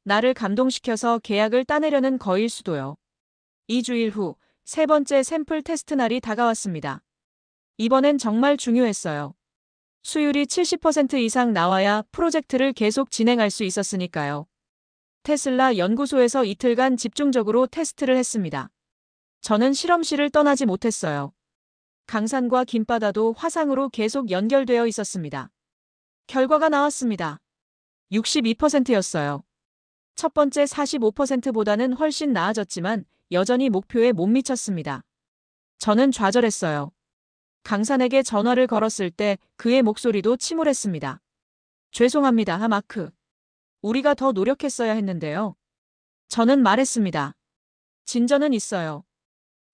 나를 감동시켜서 계약을 따내려는 거일 수도요. 2주일 후 세 번째 샘플 테스트 날이 다가왔습니다. 이번엔 정말 중요했어요. 수율이 70% 이상 나와야 프로젝트를 계속 진행할 수 있었으니까요. 테슬라 연구소에서 이틀간 집중적으로 테스트를 했습니다. 저는 실험실을 떠나지 못했어요. 강산과 김바다도 화상으로 계속 연결되어 있었습니다. 결과가 나왔습니다. 62%였어요. 첫 번째 45%보다는 훨씬 나아졌지만 여전히 목표에 못 미쳤습니다. 저는 좌절했어요. 강산에게 전화를 걸었을 때 그의 목소리도 침울했습니다. 죄송합니다, 마크. 우리가 더 노력했어야 했는데요. 저는 말했습니다. 진전은 있어요.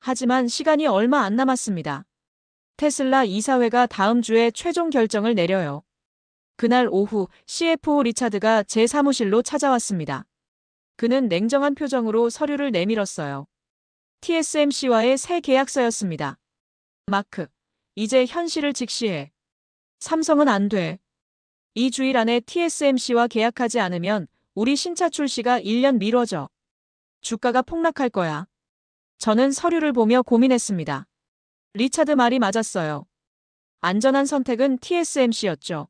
하지만 시간이 얼마 안 남았습니다. 테슬라 이사회가 다음 주에 최종 결정을 내려요. 그날 오후 CFO 리차드가 제 사무실로 찾아왔습니다. 그는 냉정한 표정으로 서류를 내밀었어요. TSMC와의 새 계약서였습니다. 마크, 이제 현실을 직시해. 삼성은 안 돼. 이 주일 안에 TSMC와 계약하지 않으면 우리 신차 출시가 1년 미뤄져. 주가가 폭락할 거야. 저는 서류를 보며 고민했습니다. 리차드 말이 맞았어요. 안전한 선택은 TSMC였죠.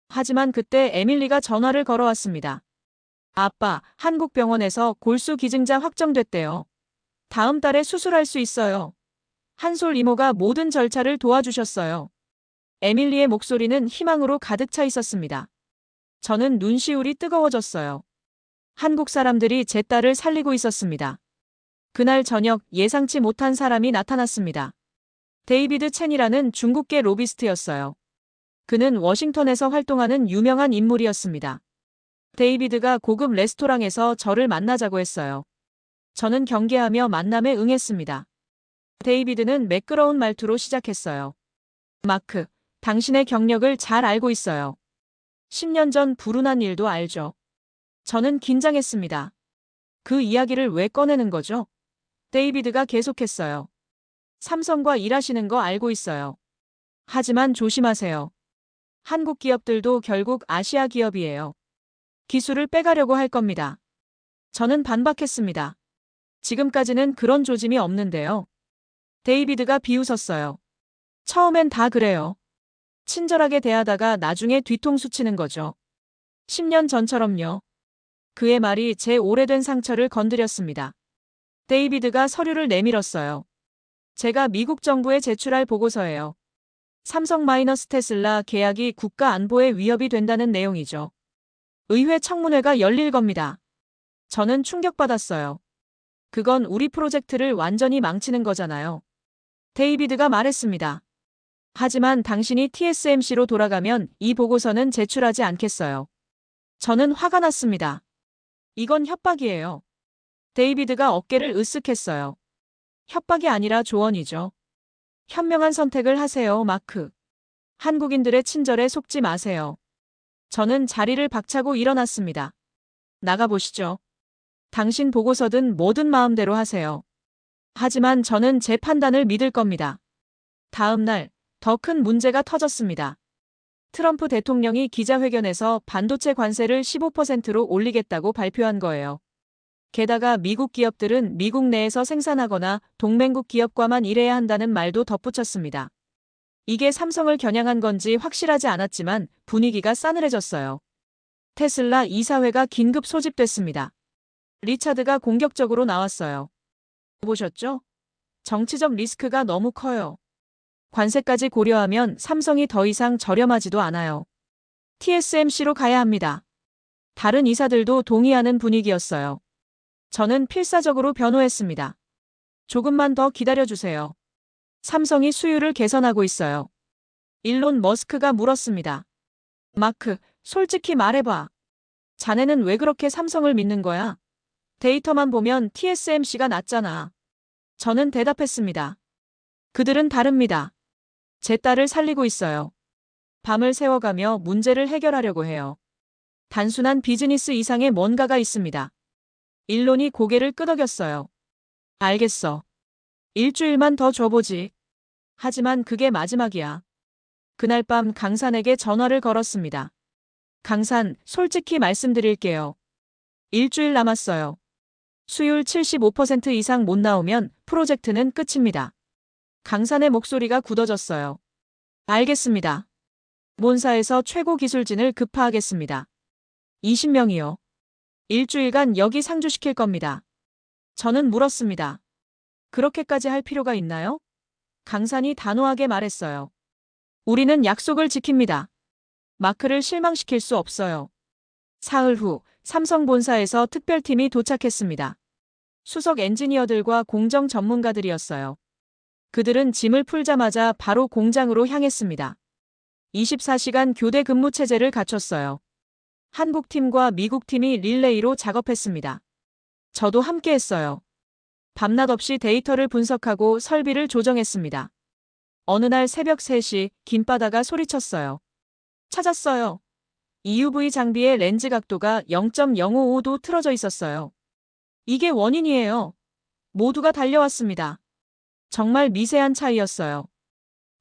하지만 그때 에밀리가 전화를 걸어왔습니다. 아빠, 한국 병원에서 골수 기증자 확정됐대요. 다음 달에 수술할 수 있어요. 한솔 이모가 모든 절차를 도와주셨어요. 에밀리의 목소리는 희망으로 가득 차 있었습니다. 저는 눈시울이 뜨거워졌어요. 한국 사람들이 제 딸을 살리고 있었습니다. 그날 저녁 예상치 못한 사람이 나타났습니다. 데이비드 첸이라는 중국계 로비스트였어요. 그는 워싱턴에서 활동하는 유명한 인물이었습니다. 데이비드가 고급 레스토랑에서 저를 만나자고 했어요. 저는 경계하며 만남에 응했습니다. 데이비드는 매끄러운 말투로 시작했어요. 마크, 당신의 경력을 잘 알고 있어요. 10년 전 불운한 일도 알죠. 저는 긴장했습니다. 그 이야기를 왜 꺼내는 거죠? 데이비드가 계속했어요. 삼성과 일하시는 거 알고 있어요. 하지만 조심하세요. 한국 기업들도 결국 아시아 기업이에요. 기술을 빼가려고 할 겁니다. 저는 반박했습니다. 지금까지는 그런 조짐이 없는데요. 데이비드가 비웃었어요. 처음엔 다 그래요. 친절하게 대하다가 나중에 뒤통수 치는 거죠. 10년 전처럼요. 그의 말이 제 오래된 상처를 건드렸습니다. 데이비드가 서류를 내밀었어요. 제가 미국 정부에 제출할 보고서예요. 삼성 마이너스 테슬라 계약이 국가 안보에 위협이 된다는 내용이죠. 의회 청문회가 열릴 겁니다. 저는 충격받았어요. 그건 우리 프로젝트를 완전히 망치는 거잖아요. 데이비드가 말했습니다. 하지만 당신이 TSMC로 돌아가면 이 보고서는 제출하지 않겠어요. 저는 화가 났습니다. 이건 협박이에요. 데이비드가 어깨를 으쓱했어요. 협박이 아니라 조언이죠. 현명한 선택을 하세요, 마크. 한국인들의 친절에 속지 마세요. 저는 자리를 박차고 일어났습니다. 나가보시죠. 당신 보고서든 뭐든 마음대로 하세요. 하지만 저는 제 판단을 믿을 겁니다. 다음 날, 더 큰 문제가 터졌습니다. 트럼프 대통령이 기자회견에서 반도체 관세를 15%로 올리겠다고 발표한 거예요. 게다가 미국 기업들은 미국 내에서 생산하거나 동맹국 기업과만 일해야 한다는 말도 덧붙였습니다. 이게 삼성을 겨냥한 건지 확실하지 않았지만 분위기가 싸늘해졌어요. 테슬라 이사회가 긴급 소집됐습니다. 리차드가 공격적으로 나왔어요. 보셨죠? 정치적 리스크가 너무 커요. 관세까지 고려하면 삼성이 더 이상 저렴하지도 않아요. TSMC로 가야 합니다. 다른 이사들도 동의하는 분위기였어요. 저는 필사적으로 변호했습니다. 조금만 더 기다려주세요. 삼성이 수율을 개선하고 있어요. 일론 머스크가 물었습니다. 마크, 솔직히 말해봐. 자네는 왜 그렇게 삼성을 믿는 거야? 데이터만 보면 TSMC가 낫잖아. 저는 대답했습니다. 그들은 다릅니다. 제 딸을 살리고 있어요. 밤을 새워가며 문제를 해결하려고 해요. 단순한 비즈니스 이상의 뭔가가 있습니다. 일론이 고개를 끄덕였어요. 알겠어. 일주일만 더 줘보지. 하지만 그게 마지막이야. 그날 밤 강산에게 전화를 걸었습니다. 강산, 솔직히 말씀드릴게요. 일주일 남았어요. 수율 75% 이상 못 나오면 프로젝트는 끝입니다. 강산의 목소리가 굳어졌어요. 알겠습니다. 본사에서 최고 기술진을 급파하겠습니다. 20명이요. 일주일간 여기 상주시킬 겁니다. 저는 물었습니다. 그렇게까지 할 필요가 있나요? 강산이 단호하게 말했어요. 우리는 약속을 지킵니다. 마크를 실망시킬 수 없어요. 사흘 후 삼성 본사에서 특별팀이 도착했습니다. 수석 엔지니어들과 공정 전문가들이었어요. 그들은 짐을 풀자마자 바로 공장으로 향했습니다. 24시간 교대 근무 체제를 갖췄어요. 한국 팀과 미국 팀이 릴레이로 작업했습니다. 저도 함께 했어요. 밤낮 없이 데이터를 분석하고 설비를 조정했습니다. 어느 날 새벽 3시 김바다가 소리쳤어요. 찾았어요. EUV 장비의 렌즈 각도가 0.055도 틀어져 있었어요. 이게 원인이에요. 모두가 달려왔습니다. 정말 미세한 차이였어요.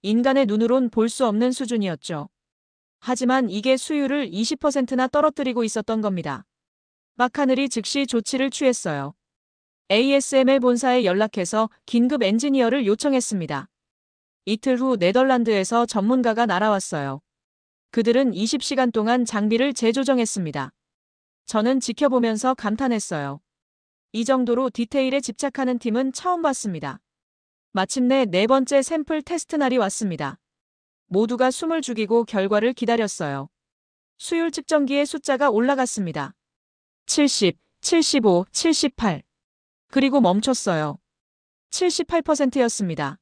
인간의 눈으론 볼 수 없는 수준이었죠. 하지만 이게 수율을 20%나 떨어뜨리고 있었던 겁니다. 마카늘이 즉시 조치를 취했어요. ASML 본사에 연락해서 긴급 엔지니어를 요청했습니다. 이틀 후 네덜란드에서 전문가가 날아왔어요. 그들은 20시간 동안 장비를 재조정했습니다. 저는 지켜보면서 감탄했어요. 이 정도로 디테일에 집착하는 팀은 처음 봤습니다. 마침내 4번째 샘플 테스트 날이 왔습니다. 모두가 숨을 죽이고 결과를 기다렸어요. 수율 측정기의 숫자가 올라갔습니다. 70, 75, 78. 그리고 멈췄어요. 78%였습니다.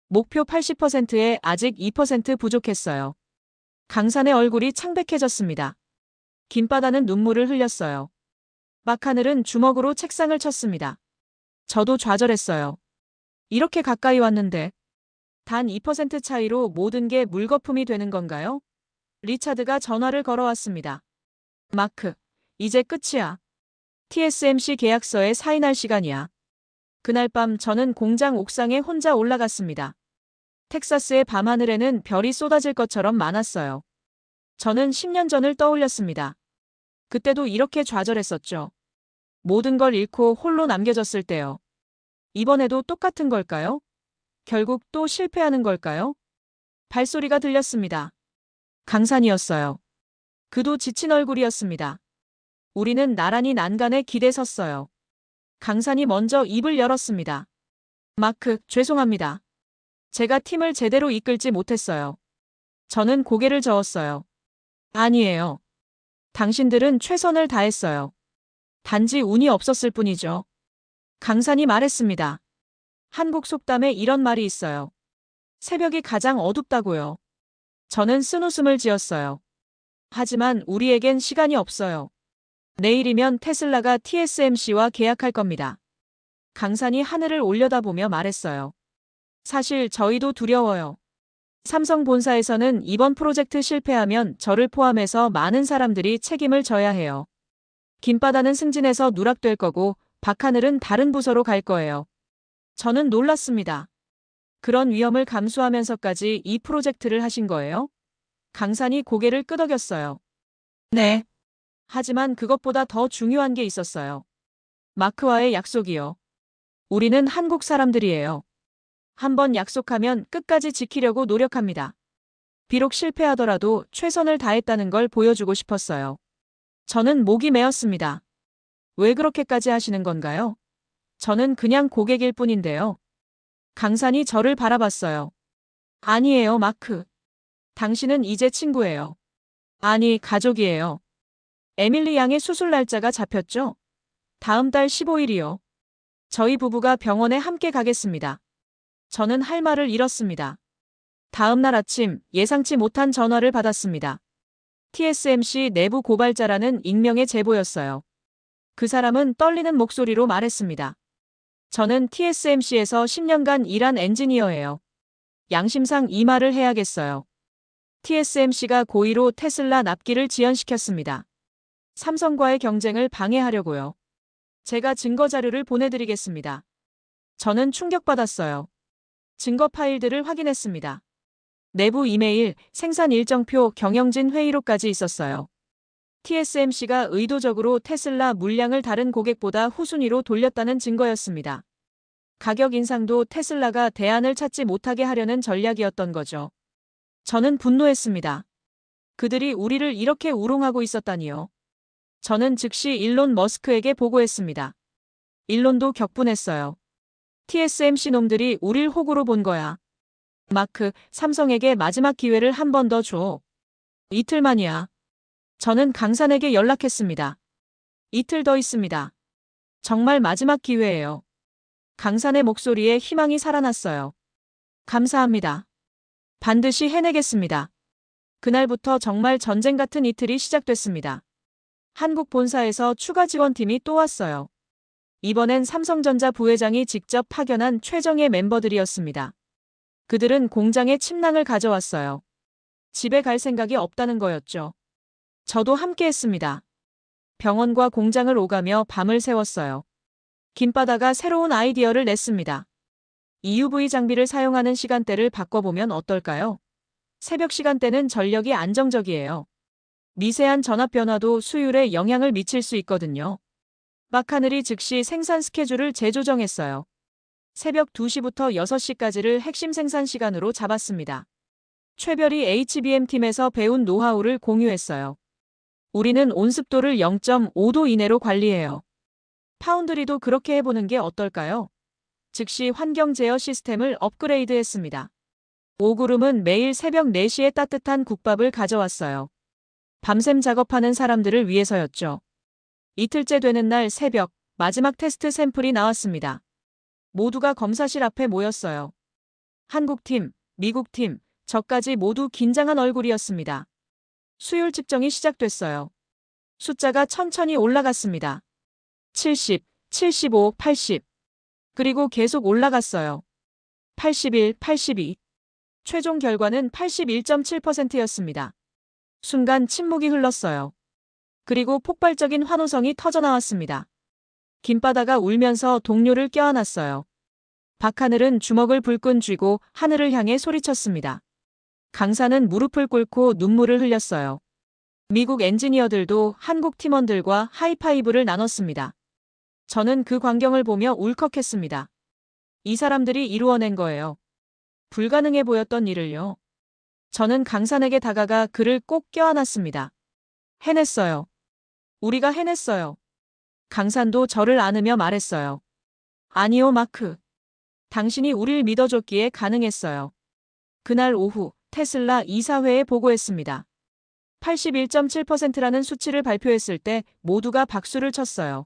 목표 80%에 아직 2% 부족했어요. 강산의 얼굴이 창백해졌습니다. 김바다는 눈물을 흘렸어요. 마카늘은 주먹으로 책상을 쳤습니다. 저도 좌절했어요. 이렇게 가까이 왔는데 단 2% 차이로 모든 게 물거품이 되는 건가요? 리차드가 전화를 걸어왔습니다. 마크, 이제 끝이야. TSMC 계약서에 사인할 시간이야. 그날 밤 저는 공장 옥상에 혼자 올라갔습니다. 텍사스의 밤하늘에는 별이 쏟아질 것처럼 많았어요. 저는 10년 전을 떠올렸습니다. 그때도 이렇게 좌절했었죠. 모든 걸 잃고 홀로 남겨졌을 때요. 이번에도 똑같은 걸까요? 결국 또 실패하는 걸까요? 발소리가 들렸습니다. 강산이었어요. 그도 지친 얼굴이었습니다. 우리는 나란히 난간에 기대 섰어요. 강산이 먼저 입을 열었습니다. 마크, 죄송합니다. 제가 팀을 제대로 이끌지 못했어요. 저는 고개를 저었어요. 아니에요. 당신들은 최선을 다했어요. 단지 운이 없었을 뿐이죠. 강산이 말했습니다. 한국 속담에 이런 말이 있어요. 새벽이 가장 어둡다고요. 저는 쓴웃음을 지었어요. 하지만 우리에겐 시간이 없어요. 내일이면 테슬라가 TSMC와 계약할 겁니다. 강산이 하늘을 올려다보며 말했어요. 사실 저희도 두려워요. 삼성 본사에서는 이번 프로젝트 실패하면 저를 포함해서 많은 사람들이 책임을 져야 해요. 김바다는 승진해서 누락될 거고 박하늘은 다른 부서로 갈 거예요. 저는 놀랐습니다. 그런 위험을 감수하면서까지 이 프로젝트를 하신 거예요? 강산이 고개를 끄덕였어요. 네. 하지만 그것보다 더 중요한 게 있었어요. 마크와의 약속이요. 우리는 한국 사람들이에요. 한번 약속하면 끝까지 지키려고 노력합니다. 비록 실패하더라도 최선을 다했다는 걸 보여주고 싶었어요. 저는 목이 메었습니다. 왜 그렇게까지 하시는 건가요? 저는 그냥 고객일 뿐인데요. 강산이 저를 바라봤어요. 아니에요, 마크. 당신은 이제 친구예요. 아니, 가족이에요. 에밀리 양의 수술 날짜가 잡혔죠? 다음 달 15일이요. 저희 부부가 병원에 함께 가겠습니다. 저는 할 말을 잃었습니다. 다음 날 아침 예상치 못한 전화를 받았습니다. TSMC 내부 고발자라는 익명의 제보였어요. 그 사람은 떨리는 목소리로 말했습니다. 저는 TSMC에서 10년간 일한 엔지니어예요. 양심상 이 말을 해야겠어요. TSMC가 고의로 테슬라 납기를 지연시켰습니다. 삼성과의 경쟁을 방해하려고요. 제가 증거 자료를 보내드리겠습니다. 저는 충격받았어요. 증거 파일들을 확인했습니다. 내부 이메일, 생산 일정표, 경영진 회의록까지 있었어요. TSMC가 의도적으로 테슬라 물량을 다른 고객보다 후순위로 돌렸다는 증거였습니다. 가격 인상도 테슬라가 대안을 찾지 못하게 하려는 전략이었던 거죠. 저는 분노했습니다. 그들이 우리를 이렇게 우롱하고 있었다니요. 저는 즉시 일론 머스크에게 보고했습니다. 일론도 격분했어요. TSMC 놈들이 우릴 호구로 본 거야. 마크, 삼성에게 마지막 기회를 한 번 더 줘. 이틀 만이야. 저는 강산에게 연락했습니다. 이틀 더 있습니다. 정말 마지막 기회예요. 강산의 목소리에 희망이 살아났어요. 감사합니다. 반드시 해내겠습니다. 그날부터 정말 전쟁 같은 이틀이 시작됐습니다. 한국 본사에서 추가 지원팀이 또 왔어요. 이번엔 삼성전자 부회장이 직접 파견한 최정예 멤버들이었습니다. 그들은 공장에 침낭을 가져왔어요. 집에 갈 생각이 없다는 거였죠. 저도 함께 했습니다. 병원과 공장을 오가며 밤을 새웠어요. 김바다가 새로운 아이디어를 냈습니다. EUV 장비를 사용하는 시간대를 바꿔보면 어떨까요? 새벽 시간대는 전력이 안정적이에요. 미세한 전압 변화도 수율에 영향을 미칠 수 있거든요. 마카늘이 즉시 생산 스케줄을 재조정했어요. 새벽 2시부터 6시까지를 핵심 생산 시간으로 잡았습니다. 최별이 HBM팀에서 배운 노하우를 공유했어요. 우리는 온습도를 0.5도 이내로 관리해요. 파운드리도 그렇게 해보는 게 어떨까요? 즉시 환경 제어 시스템을 업그레이드했습니다. 오구름은 매일 새벽 4시에 따뜻한 국밥을 가져왔어요. 밤샘 작업하는 사람들을 위해서였죠. 이틀째 되는 날 새벽, 마지막 테스트 샘플이 나왔습니다. 모두가 검사실 앞에 모였어요. 한국팀, 미국팀, 저까지 모두 긴장한 얼굴이었습니다. 수율 측정이 시작됐어요. 숫자가 천천히 올라갔습니다. 70, 75, 80. 그리고 계속 올라갔어요. 81, 82. 최종 결과는 81.7%였습니다. 순간 침묵이 흘렀어요. 그리고 폭발적인 환호성이 터져나왔습니다. 김바다가 울면서 동료를 껴안았어요. 박하늘은 주먹을 불끈 쥐고 하늘을 향해 소리쳤습니다. 강산은 무릎을 꿇고 눈물을 흘렸어요. 미국 엔지니어들도 한국 팀원들과 하이파이브를 나눴습니다. 저는 그 광경을 보며 울컥했습니다. 이 사람들이 이루어낸 거예요. 불가능해 보였던 일을요. 저는 강산에게 다가가 그를 꼭 껴안았습니다. 해냈어요. 우리가 해냈어요. 강산도 저를 안으며 말했어요. 아니요, 마크. 당신이 우릴 믿어줬기에 가능했어요. 그날 오후 테슬라 이사회에 보고했습니다. 81.7%라는 수치를 발표했을 때 모두가 박수를 쳤어요.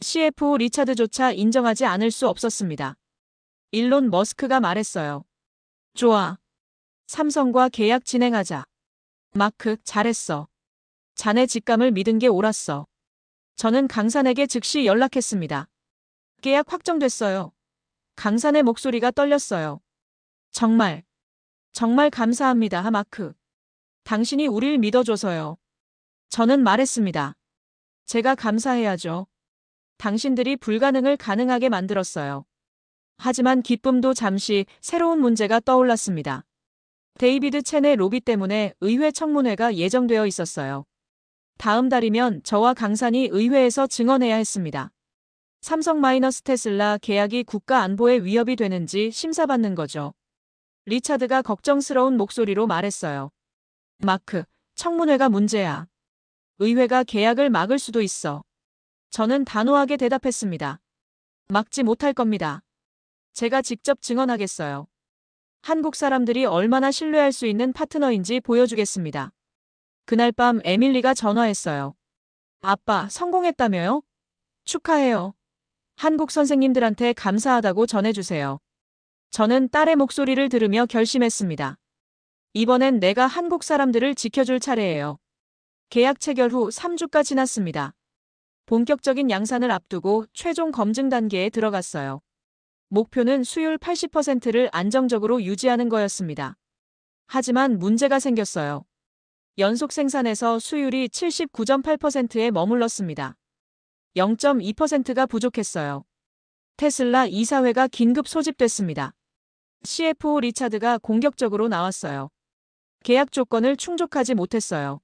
CFO 리차드조차 인정하지 않을 수 없었습니다. 일론 머스크가 말했어요. 좋아. 삼성과 계약 진행하자. 마크, 잘했어. 자네 직감을 믿은 게 옳았어. 저는 강산에게 즉시 연락했습니다. 계약 확정됐어요. 강산의 목소리가 떨렸어요. 정말 감사합니다, 마크. 당신이 우릴 믿어줘서요. 저는 말했습니다. 제가 감사해야죠. 당신들이 불가능을 가능하게 만들었어요. 하지만 기쁨도 잠시 새로운 문제가 떠올랐습니다. 데이비드 첸의 로비 때문에 의회 청문회가 예정되어 있었어요. 다음 달이면 저와 강산이 의회에서 증언해야 했습니다. 삼성 마이너스 테슬라 계약이 국가 안보에 위협이 되는지 심사받는 거죠. 리차드가 걱정스러운 목소리로 말했어요. 마크, 청문회가 문제야. 의회가 계약을 막을 수도 있어. 저는 단호하게 대답했습니다. 막지 못할 겁니다. 제가 직접 증언하겠어요. 한국 사람들이 얼마나 신뢰할 수 있는 파트너인지 보여주겠습니다. 그날 밤 에밀리가 전화했어요. 아빠, 성공했다며요? 축하해요. 한국 선생님들한테 감사하다고 전해주세요. 저는 딸의 목소리를 들으며 결심했습니다. 이번엔 내가 한국 사람들을 지켜줄 차례예요. 계약 체결 후 3주가 지났습니다. 본격적인 양산을 앞두고 최종 검증 단계에 들어갔어요. 목표는 수율 80%를 안정적으로 유지하는 거였습니다. 하지만 문제가 생겼어요. 연속 생산에서 수율이 79.8%에 머물렀습니다. 0.2%가 부족했어요. 테슬라 이사회가 긴급 소집됐습니다. CFO 리차드가 공격적으로 나왔어요. 계약 조건을 충족하지 못했어요.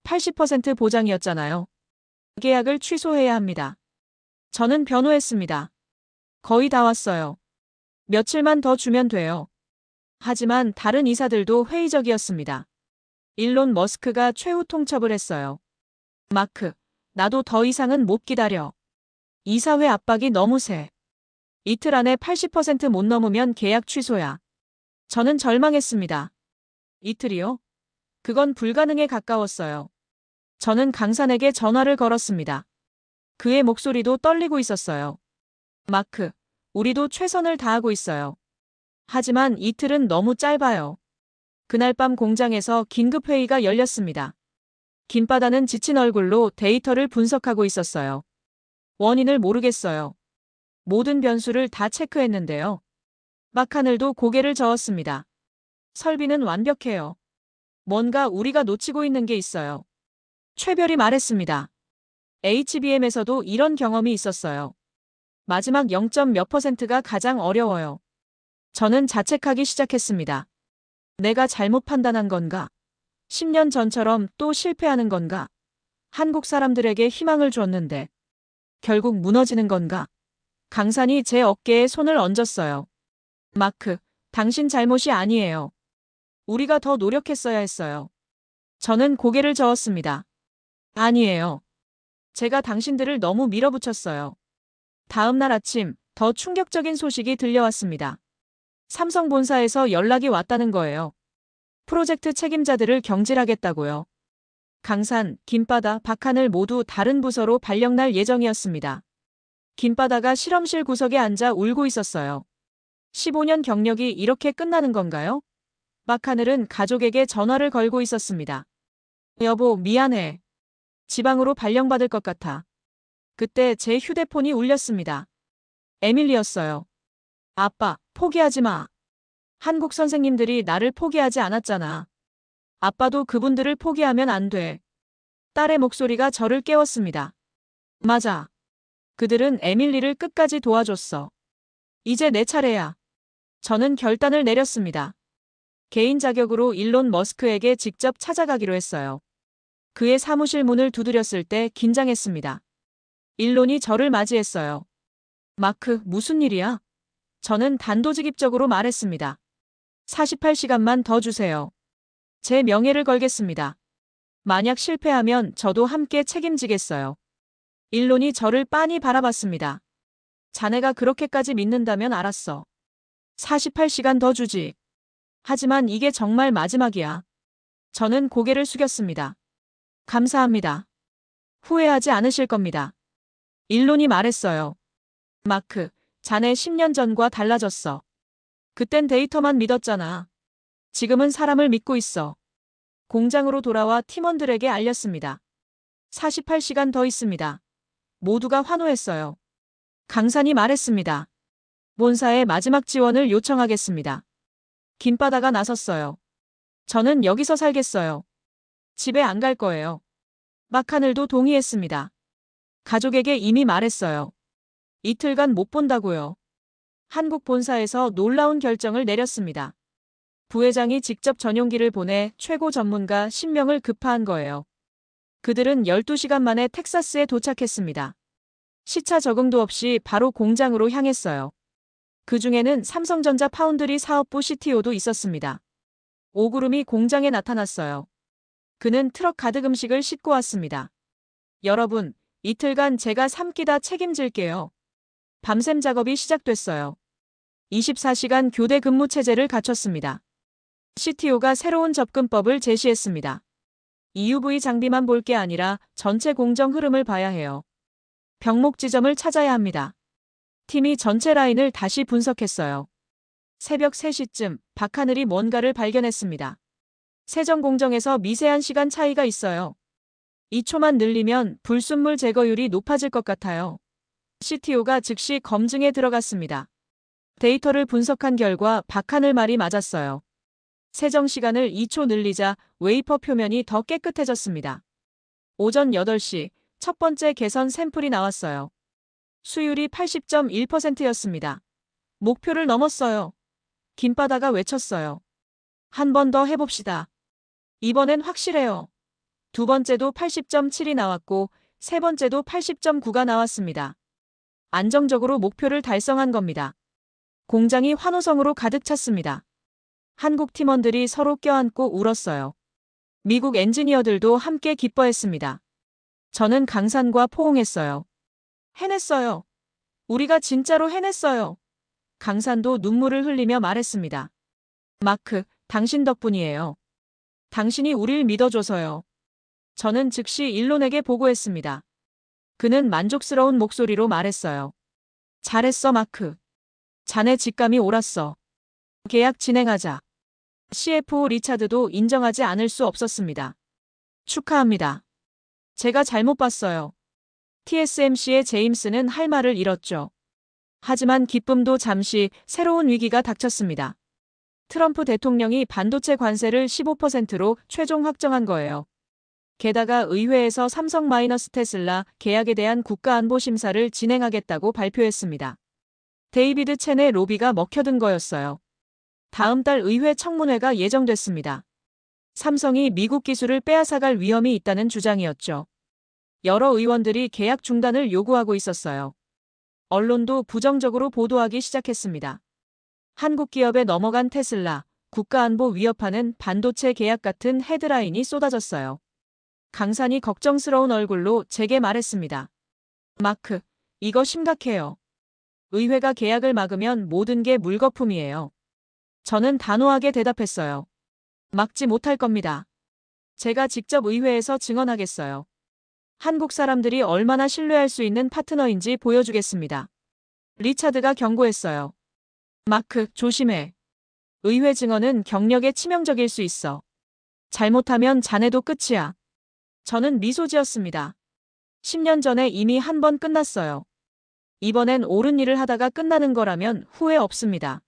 80% 보장이었잖아요. 계약을 취소해야 합니다. 저는 변호했습니다. 거의 다 왔어요. 며칠만 더 주면 돼요. 하지만 다른 이사들도 회의적이었습니다. 일론 머스크가 최후 통첩을 했어요. 마크, 나도 더 이상은 못 기다려. 이사회 압박이 너무 세. 이틀 안에 80%못 넘으면 계약 취소야. 저는 절망했습니다. 이틀이요? 그건 불가능에 가까웠어요. 저는 강산에게 전화를 걸었습니다. 그의 목소리도 떨리고 있었어요. 마크, 우리도 최선을 다하고 있어요. 하지만 이틀은 너무 짧아요. 그날 밤 공장에서 긴급회의가 열렸습니다. 김바다는 지친 얼굴로 데이터를 분석하고 있었어요. 원인을 모르겠어요. 모든 변수를 다 체크했는데요. 마카늘도 고개를 저었습니다. 설비는 완벽해요. 뭔가 우리가 놓치고 있는 게 있어요. 최별이 말했습니다. HBM에서도 이런 경험이 있었어요. 마지막 0. 몇 %가 가장 어려워요. 저는 자책하기 시작했습니다. 내가 잘못 판단한 건가? 10년 전처럼 또 실패하는 건가? 한국 사람들에게 희망을 줬는데 결국 무너지는 건가? 강산이 제 어깨에 손을 얹었어요. 마크, 당신 잘못이 아니에요. 우리가 더 노력했어야 했어요. 저는 고개를 저었습니다. 아니에요. 제가 당신들을 너무 밀어붙였어요. 다음 날 아침 더 충격적인 소식이 들려왔습니다. 삼성 본사에서 연락이 왔다는 거예요. 프로젝트 책임자들을 경질하겠다고요. 강산, 김바다, 박하늘 모두 다른 부서로 발령날 예정이었습니다. 김바다가 실험실 구석에 앉아 울고 있었어요. 15년 경력이 이렇게 끝나는 건가요? 박하늘은 가족에게 전화를 걸고 있었습니다. 여보, 미안해. 지방으로 발령받을 것 같아. 그때 제 휴대폰이 울렸습니다. 에밀리였어요. 아빠, 포기하지 마. 한국 선생님들이 나를 포기하지 않았잖아. 아빠도 그분들을 포기하면 안 돼. 딸의 목소리가 저를 깨웠습니다. 맞아. 그들은 에밀리를 끝까지 도와줬어. 이제 내 차례야. 저는 결단을 내렸습니다. 개인 자격으로 일론 머스크에게 직접 찾아가기로 했어요. 그의 사무실 문을 두드렸을 때 긴장했습니다. 일론이 저를 맞이했어요. 마크, 무슨 일이야? 저는 단도직입적으로 말했습니다. 48시간만 더 주세요. 제 명예를 걸겠습니다. 만약 실패하면 저도 함께 책임지겠어요. 일론이 저를 빤히 바라봤습니다. 자네가 그렇게까지 믿는다면 알았어. 48시간 더 주지. 하지만 이게 정말 마지막이야. 저는 고개를 숙였습니다. 감사합니다. 후회하지 않으실 겁니다. 일론이 말했어요. 마크, 자네 10년 전과 달라졌어. 그땐 데이터만 믿었잖아. 지금은 사람을 믿고 있어. 공장으로 돌아와 팀원들에게 알렸습니다. 48시간 더 있습니다. 모두가 환호했어요. 강산이 말했습니다. 본사에 마지막 지원을 요청하겠습니다. 김바다가 나섰어요. 저는 여기서 살겠어요. 집에 안 갈 거예요. 마카늘도 동의했습니다. 가족에게 이미 말했어요. 이틀간 못 본다고요. 한국 본사에서 놀라운 결정을 내렸습니다. 부회장이 직접 전용기를 보내 최고 전문가 10명을 급파한 거예요. 그들은 12시간 만에 텍사스에 도착했습니다. 시차 적응도 없이 바로 공장으로 향했어요. 그 중에는 삼성전자 파운드리 사업부 CTO도 있었습니다. 오구름이 공장에 나타났어요. 그는 트럭 가득 음식을 싣고 왔습니다. 여러분, 이틀간 제가 3끼 다 책임질게요. 밤샘 작업이 시작됐어요. 24시간 교대 근무 체제를 갖췄습니다. CTO가 새로운 접근법을 제시했습니다. EUV 장비만 볼 게 아니라 전체 공정 흐름을 봐야 해요. 병목 지점을 찾아야 합니다. 팀이 전체 라인을 다시 분석했어요. 새벽 3시쯤 박하늘이 뭔가를 발견했습니다. 세정 공정에서 미세한 시간 차이가 있어요. 2초만 늘리면 불순물 제거율이 높아질 것 같아요. CTO가 즉시 검증에 들어갔습니다. 데이터를 분석한 결과 박하늘 말이 맞았어요. 세정 시간을 2초 늘리자 웨이퍼 표면이 더 깨끗해졌습니다. 오전 8시 첫 번째 개선 샘플이 나왔어요. 수율이 80.1%였습니다. 목표를 넘었어요. 김바다가 외쳤어요. 한 번 더 해봅시다. 이번엔 확실해요. 두 번째도 80.7이 나왔고 세 번째도 80.9가 나왔습니다. 안정적으로 목표를 달성한 겁니다. 공장이 환호성으로 가득 찼습니다. 한국 팀원들이 서로 껴안고 울었어요. 미국 엔지니어들도 함께 기뻐했습니다. 저는 강산과 포옹했어요. 해냈어요. 우리가 진짜로 해냈어요. 강산도 눈물을 흘리며 말했습니다. 마크, 당신 덕분이에요. 당신이 우릴 믿어줘서요. 저는 즉시 일론에게 보고했습니다. 그는 만족스러운 목소리로 말했어요. 잘했어, 마크. 자네 직감이 옳았어. 계약 진행하자. CFO 리차드도 인정하지 않을 수 없었습니다. 축하합니다. 제가 잘못 봤어요. TSMC의 제임스는 할 말을 잃었죠. 하지만 기쁨도 잠시 새로운 위기가 닥쳤습니다. 트럼프 대통령이 반도체 관세를 15%로 최종 확정한 거예요. 게다가 의회에서 삼성 테슬라 계약에 대한 국가안보 심사를 진행하겠다고 발표했습니다. 데이비드 첸의 로비가 먹혀든 거였어요. 다음 달 의회 청문회가 예정됐습니다. 삼성이 미국 기술을 빼앗아갈 위험이 있다는 주장이었죠. 여러 의원들이 계약 중단을 요구하고 있었어요. 언론도 부정적으로 보도하기 시작했습니다. 한국 기업에 넘어간 테슬라, 국가안보 위협하는 반도체 계약 같은 헤드라인이 쏟아졌어요. 강산이 걱정스러운 얼굴로 제게 말했습니다. 마크, 이거 심각해요. 의회가 계약을 막으면 모든 게 물거품이에요. 저는 단호하게 대답했어요. 막지 못할 겁니다. 제가 직접 의회에서 증언하겠어요. 한국 사람들이 얼마나 신뢰할 수 있는 파트너인지 보여주겠습니다. 리차드가 경고했어요. 마크, 조심해. 의회 증언은 경력에 치명적일 수 있어. 잘못하면 자네도 끝이야. 저는 미소 지었습니다. 10년 전에 이미 한 번 끝났어요. 이번엔 옳은 일을 하다가 끝나는 거라면 후회 없습니다.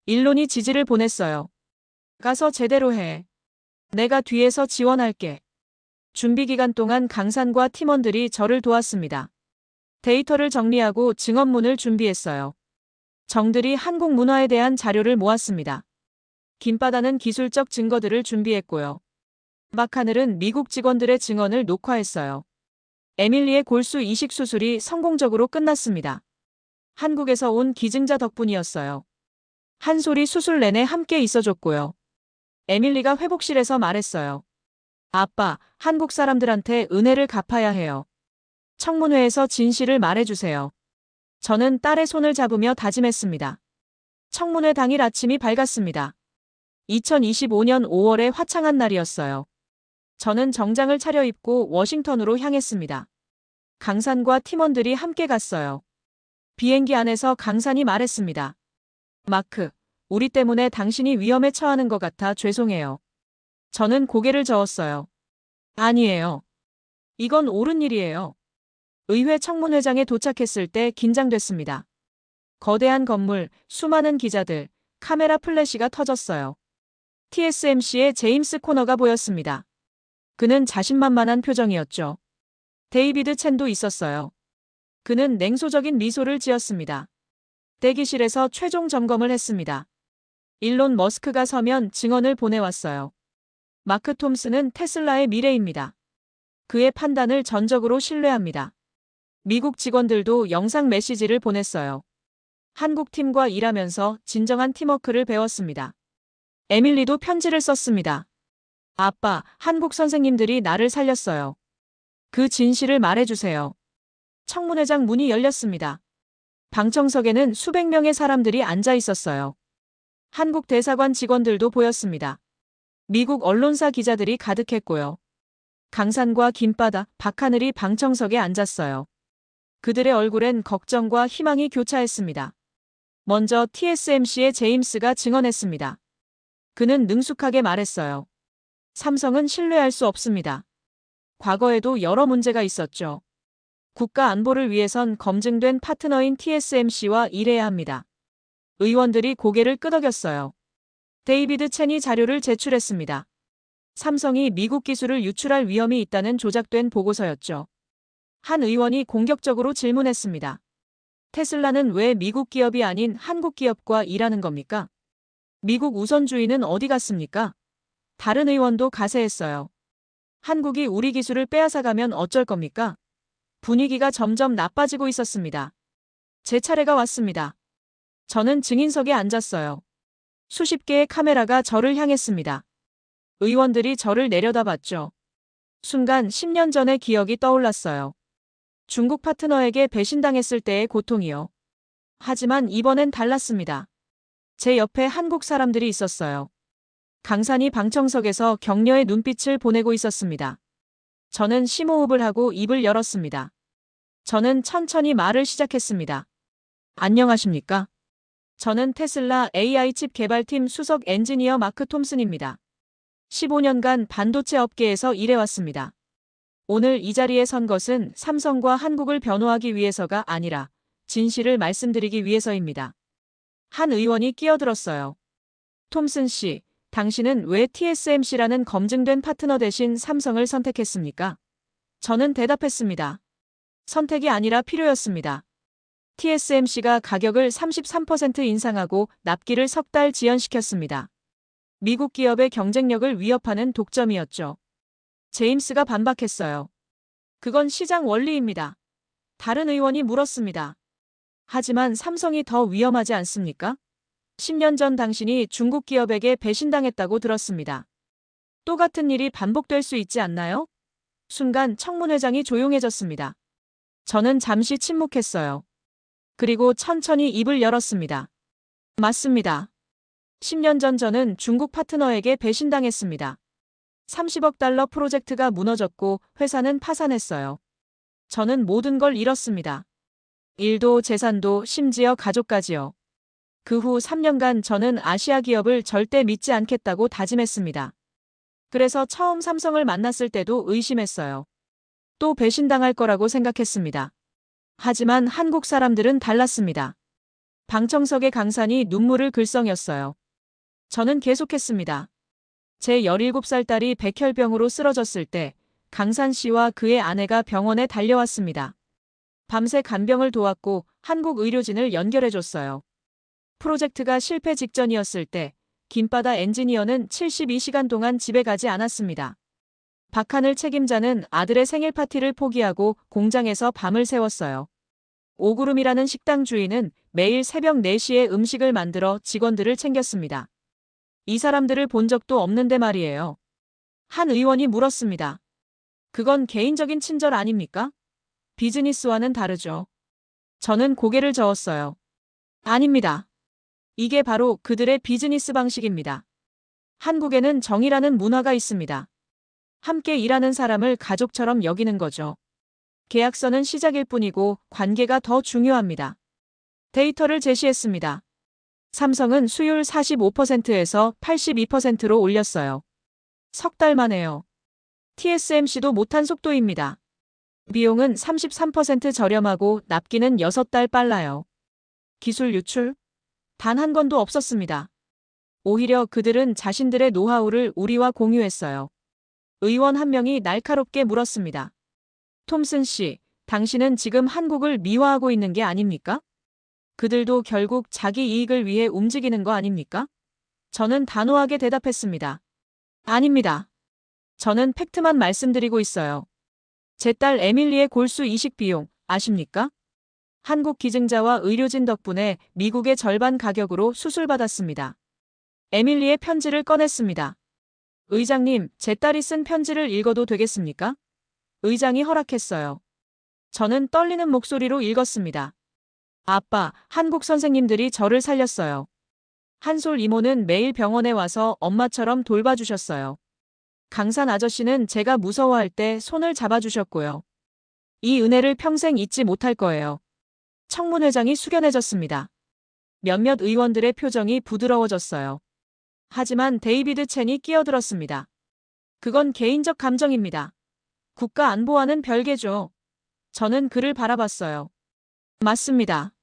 일론이 지지를 보냈어요. 가서 제대로 해. 내가 뒤에서 지원할게. 준비 기간 동안 강산과 팀원들이 저를 도왔습니다. 데이터를 정리하고 증언문을 준비했어요. 정들이 한국 문화에 대한 자료를 모았습니다. 김바다는 기술적 증거들을 준비했고요. 막하늘은 미국 직원들의 증언을 녹화했어요. 에밀리의 골수 이식 수술이 성공적으로 끝났습니다. 한국에서 온 기증자 덕분이었어요. 한솔이 수술 내내 함께 있어줬고요. 에밀리가 회복실에서 말했어요. 아빠, 한국 사람들한테 은혜를 갚아야 해요. 청문회에서 진실을 말해주세요. 저는 딸의 손을 잡으며 다짐했습니다. 청문회 당일 아침이 밝았습니다. 2025년 5월의 화창한 날이었어요. 저는 정장을 차려입고 워싱턴으로 향했습니다. 강산과 팀원들이 함께 갔어요. 비행기 안에서 강산이 말했습니다. 마크, 우리 때문에 당신이 위험에 처하는 것 같아 죄송해요. 저는 고개를 저었어요. 아니에요. 이건 옳은 일이에요. 의회 청문회장에 도착했을 때 긴장됐습니다. 거대한 건물, 수많은 기자들, 카메라 플래시가 터졌어요. TSMC의 제임스 코너가 보였습니다. 그는 자신만만한 표정이었죠. 데이비드 첸도 있었어요. 그는 냉소적인 미소를 지었습니다. 대기실에서 최종 점검을 했습니다. 일론 머스크가 서면 증언을 보내왔어요. 마크 톰슨은 테슬라의 미래입니다. 그의 판단을 전적으로 신뢰합니다. 미국 직원들도 영상 메시지를 보냈어요. 한국 팀과 일하면서 진정한 팀워크를 배웠습니다. 에밀리도 편지를 썼습니다. 아빠, 한국 선생님들이 나를 살렸어요. 그 진실을 말해주세요. 청문회장 문이 열렸습니다. 방청석에는 수백 명의 사람들이 앉아 있었어요. 한국 대사관 직원들도 보였습니다. 미국 언론사 기자들이 가득했고요. 강산과 김바다, 박하늘이 방청석에 앉았어요. 그들의 얼굴엔 걱정과 희망이 교차했습니다. 먼저 TSMC의 제임스가 증언했습니다. 그는 능숙하게 말했어요. 삼성은 신뢰할 수 없습니다. 과거에도 여러 문제가 있었죠. 국가 안보를 위해선 검증된 파트너인 TSMC와 일해야 합니다. 의원들이 고개를 끄덕였어요. 데이비드 첸이 자료를 제출했습니다. 삼성이 미국 기술을 유출할 위험이 있다는 조작된 보고서였죠. 한 의원이 공격적으로 질문했습니다. 테슬라는 왜 미국 기업이 아닌 한국 기업과 일하는 겁니까? 미국 우선주의는 어디 갔습니까? 다른 의원도 가세했어요. 한국이 우리 기술을 빼앗아가면 어쩔 겁니까? 분위기가 점점 나빠지고 있었습니다. 제 차례가 왔습니다. 저는 증인석에 앉았어요. 수십 개의 카메라가 저를 향했습니다. 의원들이 저를 내려다봤죠. 순간 10년 전의 기억이 떠올랐어요. 중국 파트너에게 배신당했을 때의 고통이요. 하지만 이번엔 달랐습니다. 제 옆에 한국 사람들이 있었어요. 강산이 방청석에서 격려의 눈빛을 보내고 있었습니다. 저는 심호흡을 하고 입을 열었습니다. 저는 천천히 말을 시작했습니다. 안녕하십니까? 저는 테슬라 AI 칩 개발팀 수석 엔지니어 마크 톰슨입니다. 15년간 반도체 업계에서 일해왔습니다. 오늘 이 자리에 선 것은 삼성과 한국을 변호하기 위해서가 아니라 진실을 말씀드리기 위해서입니다. 한 의원이 끼어들었어요. 톰슨 씨, 당신은 왜 TSMC라는 검증된 파트너 대신 삼성을 선택했습니까? 저는 대답했습니다. 선택이 아니라 필요였습니다. TSMC가 가격을 33% 인상하고 납기를 석 달 지연시켰습니다. 미국 기업의 경쟁력을 위협하는 독점이었죠. 제임스가 반박했어요. 그건 시장 원리입니다. 다른 의원이 물었습니다. 하지만 삼성이 더 위험하지 않습니까? 10년 전 당신이 중국 기업에게 배신당했다고 들었습니다. 또 같은 일이 반복될 수 있지 않나요? 순간 청문회장이 조용해졌습니다. 저는 잠시 침묵했어요. 그리고 천천히 입을 열었습니다. 맞습니다. 10년 전 저는 중국 파트너에게 배신당했습니다. 30억 달러 프로젝트가 무너졌고 회사는 파산했어요. 저는 모든 걸 잃었습니다. 일도 재산도 심지어 가족까지요. 그 후 3년간 저는 아시아 기업을 절대 믿지 않겠다고 다짐했습니다. 그래서 처음 삼성을 만났을 때도 의심했어요. 또 배신당할 거라고 생각했습니다. 하지만 한국 사람들은 달랐습니다. 방청석의 강산이 눈물을 글썽였어요. 저는 계속했습니다. 제 17살 딸이 백혈병으로 쓰러졌을 때 강산 씨와 그의 아내가 병원에 달려왔습니다. 밤새 간병을 도왔고 한국 의료진을 연결해줬어요. 프로젝트가 실패 직전이었을 때 김바다 엔지니어는 72시간 동안 집에 가지 않았습니다. 박하늘 책임자는 아들의 생일 파티를 포기하고 공장에서 밤을 새웠어요. 오구름이라는 식당 주인은 매일 새벽 4시에 음식을 만들어 직원들을 챙겼습니다. 이 사람들을 본 적도 없는데 말이에요. 한 의원이 물었습니다. 그건 개인적인 친절 아닙니까? 비즈니스와는 다르죠. 저는 고개를 저었어요. 아닙니다. 이게 바로 그들의 비즈니스 방식입니다. 한국에는 정이라는 문화가 있습니다. 함께 일하는 사람을 가족처럼 여기는 거죠. 계약서는 시작일 뿐이고 관계가 더 중요합니다. 데이터를 제시했습니다. 삼성은 수율 45%에서 82%로 올렸어요. 석 달 만에요. TSMC도 못한 속도입니다. 비용은 33% 저렴하고 납기는 6달 빨라요. 기술 유출? 단 한 건도 없었습니다. 오히려 그들은 자신들의 노하우를 우리와 공유했어요. 의원 한 명이 날카롭게 물었습니다. 톰슨 씨, 당신은 지금 한국을 미화하고 있는 게 아닙니까? 그들도 결국 자기 이익을 위해 움직이는 거 아닙니까? 저는 단호하게 대답했습니다. 아닙니다. 저는 팩트만 말씀드리고 있어요. 제 딸 에밀리의 골수 이식 비용 아십니까? 한국 기증자와 의료진 덕분에 미국의 절반 가격으로 수술받았습니다. 에밀리의 편지를 꺼냈습니다. 의장님, 제 딸이 쓴 편지를 읽어도 되겠습니까? 의장이 허락했어요. 저는 떨리는 목소리로 읽었습니다. 아빠, 한국 선생님들이 저를 살렸어요. 한솔 이모는 매일 병원에 와서 엄마처럼 돌봐주셨어요. 강산 아저씨는 제가 무서워할 때 손을 잡아주셨고요. 이 은혜를 평생 잊지 못할 거예요. 청문회장이 숙연해졌습니다. 몇몇 의원들의 표정이 부드러워졌어요. 하지만 데이비드 첸이 끼어들었습니다. 그건 개인적 감정입니다. 국가 안보와는 별개죠. 저는 그를 바라봤어요. 맞습니다.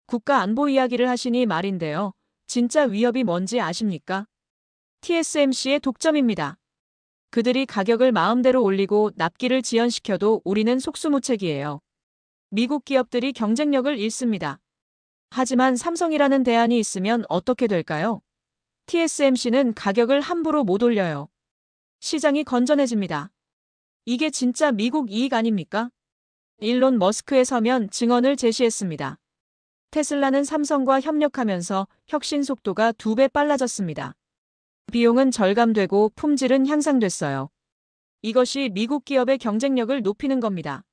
국가 안보 이야기를 하시니 말인데요. 진짜 위협이 뭔지 아십니까? TSMC의 독점입니다. 그들이 가격을 마음대로 올리고 납기를 지연시켜도 우리는 속수무책이에요. 미국 기업들이 경쟁력을 잃습니다. 하지만 삼성이라는 대안이 있으면 어떻게 될까요? TSMC는 가격을 함부로 못 올려요. 시장이 건전해집니다. 이게 진짜 미국 이익 아닙니까? 일론 머스크에 서면 증언을 제시했습니다. 테슬라는 삼성과 협력하면서 혁신 속도가 2배 빨라졌습니다. 비용은 절감되고 품질은 향상됐어요. 이것이 미국 기업의 경쟁력을 높이는 겁니다.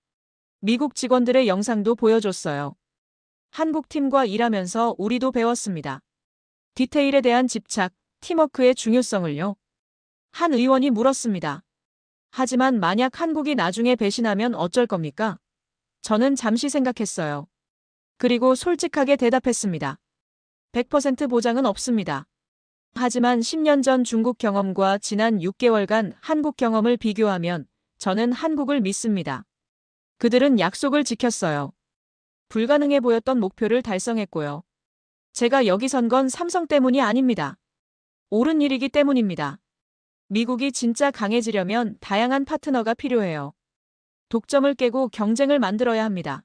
미국 직원들의 영상도 보여줬어요. 한국 팀과 일하면서 우리도 배웠습니다. 디테일에 대한 집착, 팀워크의 중요성을요. 한 의원이 물었습니다. 하지만 만약 한국이 나중에 배신하면 어쩔 겁니까? 저는 잠시 생각했어요. 그리고 솔직하게 대답했습니다. 100% 보장은 없습니다. 하지만 10년 전 중국 경험과 지난 6개월간 한국 경험을 비교하면 저는 한국을 믿습니다. 그들은 약속을 지켰어요. 불가능해 보였던 목표를 달성했고요. 제가 여기 선 건 삼성 때문이 아닙니다. 옳은 일이기 때문입니다. 미국이 진짜 강해지려면 다양한 파트너가 필요해요. 독점을 깨고 경쟁을 만들어야 합니다.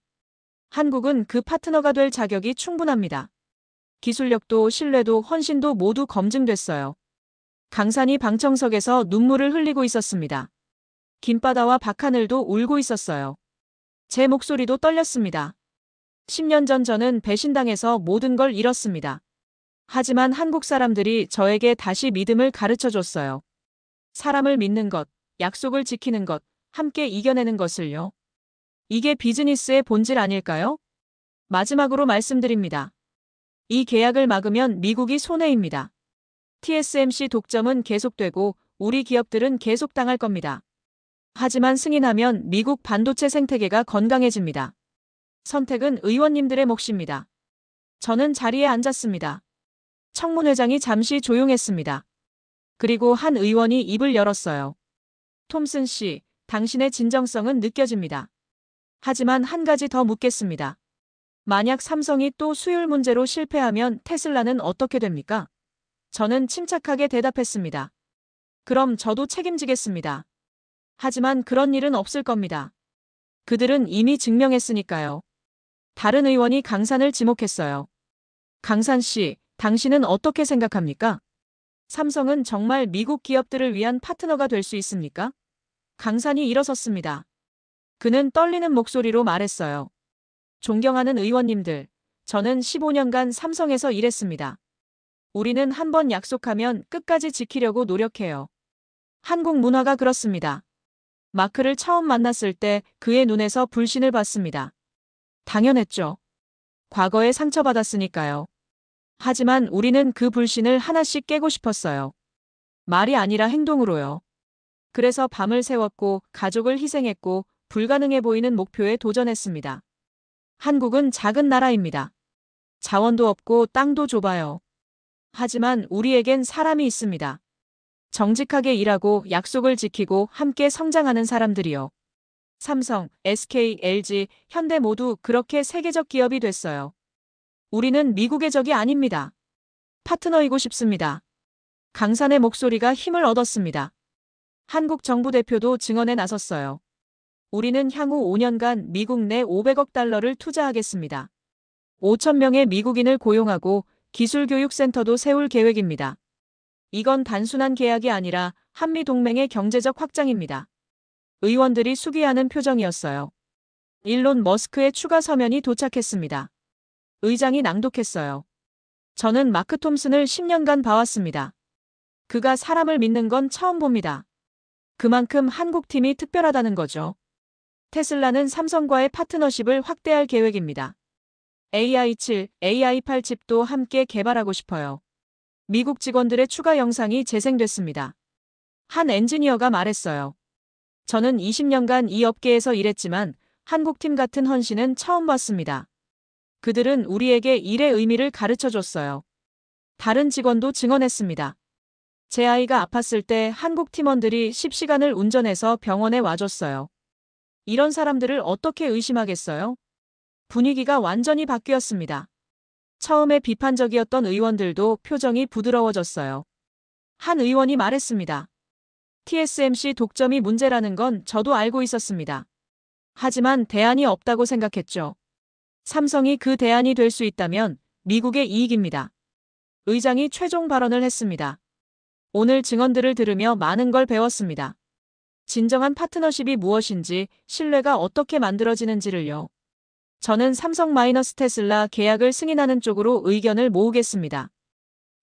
한국은 그 파트너가 될 자격이 충분합니다. 기술력도 신뢰도 헌신도 모두 검증됐어요. 강산이 방청석에서 눈물을 흘리고 있었습니다. 김바다와 박하늘도 울고 있었어요. 제 목소리도 떨렸습니다. 10년 전 저는 배신당해서 모든 걸 잃었습니다. 하지만 한국 사람들이 저에게 다시 믿음을 가르쳐 줬어요. 사람을 믿는 것, 약속을 지키는 것, 함께 이겨내는 것을요. 이게 비즈니스의 본질 아닐까요? 마지막으로 말씀드립니다. 이 계약을 막으면 미국이 손해입니다. TSMC 독점은 계속되고 우리 기업들은 계속 당할 겁니다. 하지만 승인하면 미국 반도체 생태계가 건강해집니다. 선택은 의원님들의 몫입니다. 저는 자리에 앉았습니다. 청문회장이 잠시 조용했습니다. 그리고 한 의원이 입을 열었어요. 톰슨 씨, 당신의 진정성은 느껴집니다. 하지만 한 가지 더 묻겠습니다. 만약 삼성이 또 수율 문제로 실패하면 테슬라는 어떻게 됩니까? 저는 침착하게 대답했습니다. 그럼 저도 책임지겠습니다. 하지만 그런 일은 없을 겁니다. 그들은 이미 증명했으니까요. 다른 의원이 강산을 지목했어요. 강산 씨, 당신은 어떻게 생각합니까? 삼성은 정말 미국 기업들을 위한 파트너가 될 수 있습니까? 강산이 일어섰습니다. 그는 떨리는 목소리로 말했어요. 존경하는 의원님들, 저는 15년간 삼성에서 일했습니다. 우리는 한번 약속하면 끝까지 지키려고 노력해요. 한국 문화가 그렇습니다. 마크를 처음 만났을 때 그의 눈에서 불신을 봤습니다. 당연했죠. 과거에 상처받았으니까요. 하지만 우리는 그 불신을 하나씩 깨고 싶었어요. 말이 아니라 행동으로요. 그래서 밤을 새웠고 가족을 희생했고 불가능해 보이는 목표에 도전했습니다. 한국은 작은 나라입니다. 자원도 없고 땅도 좁아요. 하지만 우리에겐 사람이 있습니다. 정직하게 일하고 약속을 지키고 함께 성장하는 사람들이요. 삼성, SK, LG, 현대 모두 그렇게 세계적 기업이 됐어요. 우리는 미국의 적이 아닙니다. 파트너이고 싶습니다. 강산의 목소리가 힘을 얻었습니다. 한국 정부 대표도 증언에 나섰어요. 우리는 향후 5년간 미국 내 500억 달러를 투자하겠습니다. 5천 명의 미국인을 고용하고 기술교육센터도 세울 계획입니다. 이건 단순한 계약이 아니라 한미동맹의 경제적 확장입니다. 의원들이 수기하는 표정이었어요. 일론 머스크의 추가 서면이 도착했습니다. 의장이 낭독했어요. 저는 마크 톰슨을 10년간 봐왔습니다. 그가 사람을 믿는 건 처음 봅니다. 그만큼 한국팀이 특별하다는 거죠. 테슬라는 삼성과의 파트너십을 확대할 계획입니다. AI7, AI8 칩도 함께 개발하고 싶어요. 미국 직원들의 추가 영상이 재생됐습니다. 한 엔지니어가 말했어요. 저는 20년간 이 업계에서 일했지만 한국팀 같은 헌신은 처음 봤습니다. 그들은 우리에게 일의 의미를 가르쳐 줬어요. 다른 직원도 증언했습니다. 제 아이가 아팠을 때 한국 팀원들이 10시간을 운전해서 병원에 와줬어요. 이런 사람들을 어떻게 의심하겠어요? 분위기가 완전히 바뀌었습니다. 처음에 비판적이었던 의원들도 표정이 부드러워졌어요. 한 의원이 말했습니다. TSMC 독점이 문제라는 건 저도 알고 있었습니다. 하지만 대안이 없다고 생각했죠. 삼성이 그 대안이 될 수 있다면 미국의 이익입니다. 의장이 최종 발언을 했습니다. 오늘 증언들을 들으며 많은 걸 배웠습니다. 진정한 파트너십이 무엇인지, 신뢰가 어떻게 만들어지는지를요. 저는 삼성 테슬라 계약을 승인하는 쪽으로 의견을 모으겠습니다.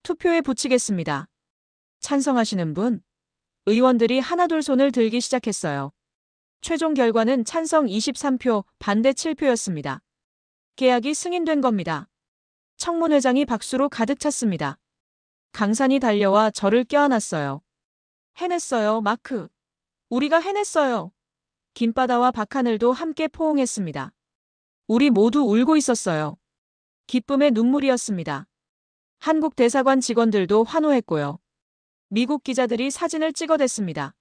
투표에 붙이겠습니다. 찬성하시는 분? 의원들이 하나둘 손을 들기 시작했어요. 최종 결과는 찬성 23표, 반대 7표였습니다. 계약이 승인된 겁니다. 청문회장이 박수로 가득 찼습니다. 강산이 달려와 저를 껴안았어요. 해냈어요, 마크. 우리가 해냈어요. 김바다와 박하늘도 함께 포옹했습니다. 우리 모두 울고 있었어요. 기쁨의 눈물이었습니다. 한국 대사관 직원들도 환호했고요. 미국 기자들이 사진을 찍어댔습니다.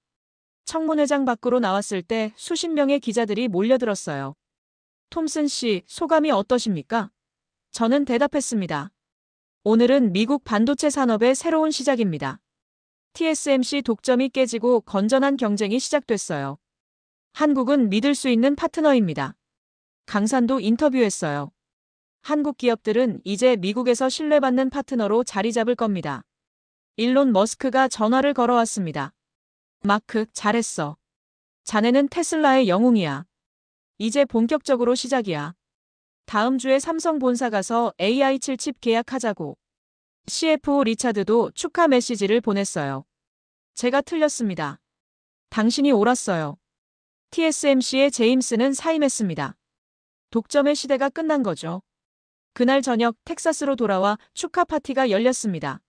청문회장 밖으로 나왔을 때 수십 명의 기자들이 몰려들었어요. 톰슨 씨, 소감이 어떠십니까? 저는 대답했습니다. 오늘은 미국 반도체 산업의 새로운 시작입니다. TSMC 독점이 깨지고 건전한 경쟁이 시작됐어요. 한국은 믿을 수 있는 파트너입니다. 강산도 인터뷰했어요. 한국 기업들은 이제 미국에서 신뢰받는 파트너로 자리 잡을 겁니다. 일론 머스크가 전화를 걸어왔습니다. 마크, 잘했어. 자네는 테슬라의 영웅이야. 이제 본격적으로 시작이야. 다음 주에 삼성 본사 가서 AI7 칩 계약하자고. CFO 리차드도 축하 메시지를 보냈어요. 제가 틀렸습니다. 당신이 옳았어요. TSMC의 제임스는 사임했습니다. 독점의 시대가 끝난 거죠. 그날 저녁 텍사스로 돌아와 축하 파티가 열렸습니다.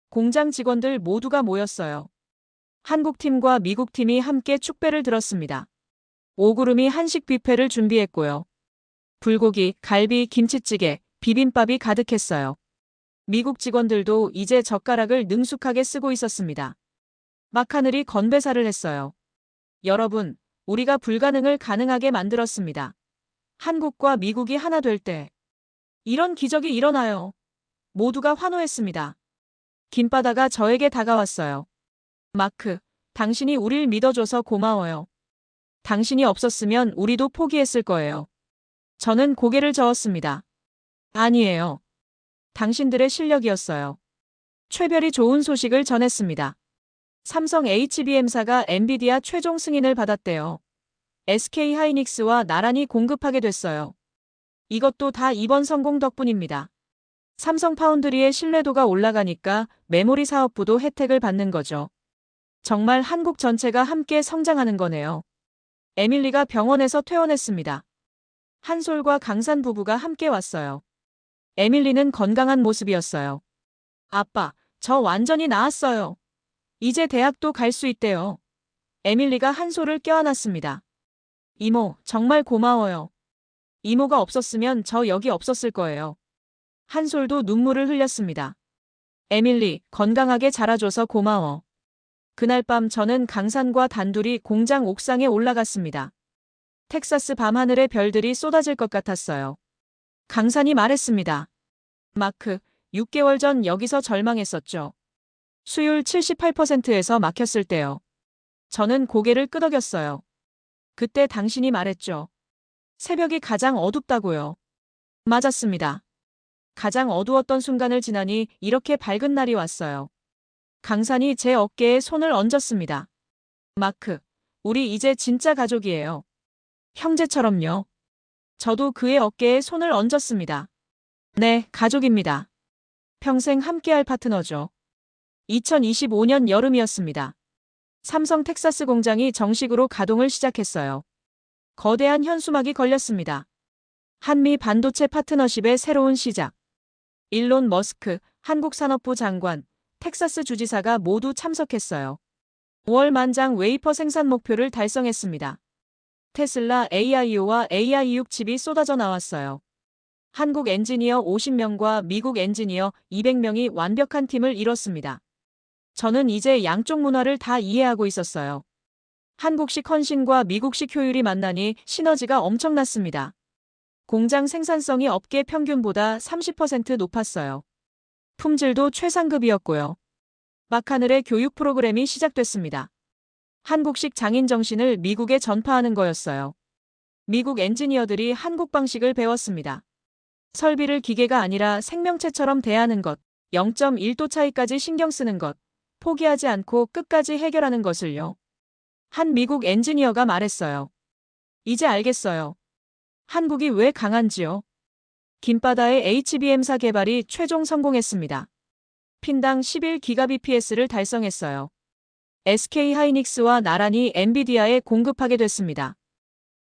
공장 직원들 모두가 모였어요. 한국 팀과 미국 팀이 함께 축배를 들었습니다. 오구름이 한식 뷔페를 준비했고요. 불고기, 갈비, 김치찌개, 비빔밥이 가득했어요. 미국 직원들도 이제 젓가락을 능숙하게 쓰고 있었습니다. 막하늘이 건배사를 했어요. 여러분, 우리가 불가능을 가능하게 만들었습니다. 한국과 미국이 하나 될 때 이런 기적이 일어나요. 모두가 환호했습니다. 김바다가 저에게 다가왔어요. 마크, 당신이 우릴 믿어줘서 고마워요. 당신이 없었으면 우리도 포기했을 거예요. 저는 고개를 저었습니다. 아니에요. 당신들의 실력이었어요. 최별이 좋은 소식을 전했습니다. 삼성 HBM사가 엔비디아 최종 승인을 받았대요. SK 하이닉스와 나란히 공급하게 됐어요. 이것도 다 이번 성공 덕분입니다. 삼성 파운드리의 신뢰도가 올라가니까 메모리 사업부도 혜택을 받는 거죠. 정말 한국 전체가 함께 성장하는 거네요. 에밀리가 병원에서 퇴원했습니다. 한솔과 강산 부부가 함께 왔어요. 에밀리는 건강한 모습이었어요. 아빠, 저 완전히 나았어요. 이제 대학도 갈 수 있대요. 에밀리가 한솔을 껴안았습니다. 이모, 정말 고마워요. 이모가 없었으면 저 여기 없었을 거예요. 한솔도 눈물을 흘렸습니다. 에밀리, 건강하게 자라줘서 고마워. 그날 밤 저는 강산과 단둘이 공장 옥상에 올라갔습니다. 텍사스 밤하늘에 별들이 쏟아질 것 같았어요. 강산이 말했습니다. 마크, 6개월 전 여기서 절망했었죠. 수율 78%에서 막혔을 때요. 저는 고개를 끄덕였어요. 그때 당신이 말했죠. 새벽이 가장 어둡다고요. 맞았습니다. 가장 어두웠던 순간을 지나니 이렇게 밝은 날이 왔어요. 강산이 제 어깨에 손을 얹었습니다. 마크, 우리 이제 진짜 가족이에요. 형제처럼요. 저도 그의 어깨에 손을 얹었습니다. 네, 가족입니다. 평생 함께할 파트너죠. 2025년 여름이었습니다. 삼성 텍사스 공장이 정식으로 가동을 시작했어요. 거대한 현수막이 걸렸습니다. 한미 반도체 파트너십의 새로운 시작. 일론 머스크, 한국산업부 장관, 텍사스 주지사가 모두 참석했어요. 5월 만장 웨이퍼 생산 목표를 달성했습니다. 테슬라 AIO와 AI6 칩이 쏟아져 나왔어요. 한국 엔지니어 50명과 미국 엔지니어 200명이 완벽한 팀을 이뤘습니다. 저는 이제 양쪽 문화를 다 이해하고 있었어요. 한국식 헌신과 미국식 효율이 만나니 시너지가 엄청났습니다. 공장 생산성이 업계 평균보다 30% 높았어요. 품질도 최상급이었고요. 막하늘의 교육 프로그램이 시작됐습니다. 한국식 장인 정신을 미국에 전파하는 거였어요. 미국 엔지니어들이 한국 방식을 배웠습니다. 설비를 기계가 아니라 생명체처럼 대하는 것, 0.1도 차이까지 신경 쓰는 것, 포기하지 않고 끝까지 해결하는 것을요. 한 미국 엔지니어가 말했어요. 이제 알겠어요. 한국이 왜 강한지요. 김바다의 HBM사 개발이 최종 성공했습니다. 핀당 11GBps를 달성했어요. SK하이닉스와 나란히 엔비디아에 공급하게 됐습니다.